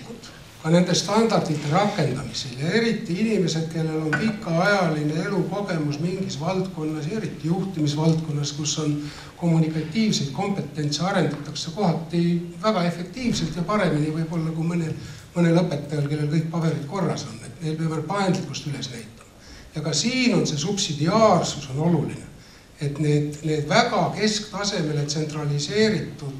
ka nende standardite rakendamisel ja eriti inimesed, kellel on pikaajaline elukogemus mingis valdkonnas, eriti juhtimisvaldkonnas, kus on kommunikatiivseid kompetentse arendatakse kohati väga efektiivselt ja paremini võib-olla kui mõnel õpetajal, kellel kõik paberid korras on, et neil peab paindlikkust üles näitama. Ja ka siin on see subsidiaarsus on oluline, et need väga kesktasemele tsentraliseeritud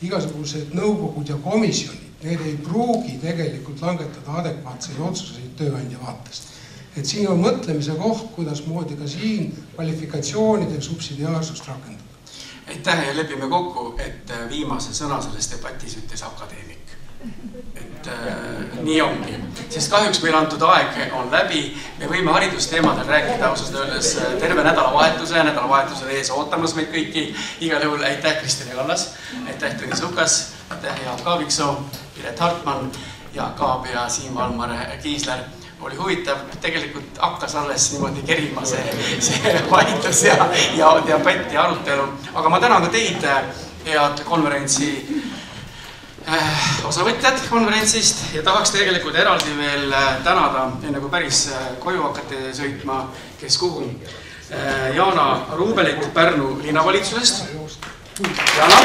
igasugused nõukogud ja komisjonid, need ei pruugi tegelikult langetada adekvaatseid otsuseid tööandja vaatest. Et siin on mõtlemise koht, kuidas moodi ka siin kvalifikatsioonide subsidiaarsust rakendada. Aitäh ja lepime kokku, et viimase sõna selles debatis ütles akadeemik. Et nii ongi, sest kahjuks meil antud aeg on läbi. Me võime haridusteemadel rääkida ausalt öeldes terve nädalavahetuse ees ootamas meid kõiki. Igal juhul aitäh Kristjan Kallas, aitäh Tõnis Lukas, aitäh Jaak Aaviksoo, Piret Hartmann, Jaak Aab ja Siim Valmar Kiisler. Oli huvitav, tegelikult hakkas alles niimoodi kerima see vaidlus ja debatt ja arutelu. Aga ma tänan ka teid, head konverentsi osavõtjad konverentsist ja tahaks tegelikult eraldi veel tänada, enne kui päris koju hakkate sõitma, kes kuhu. Jaana Ruubelit Pärnu linnavalitsusest. Jaana.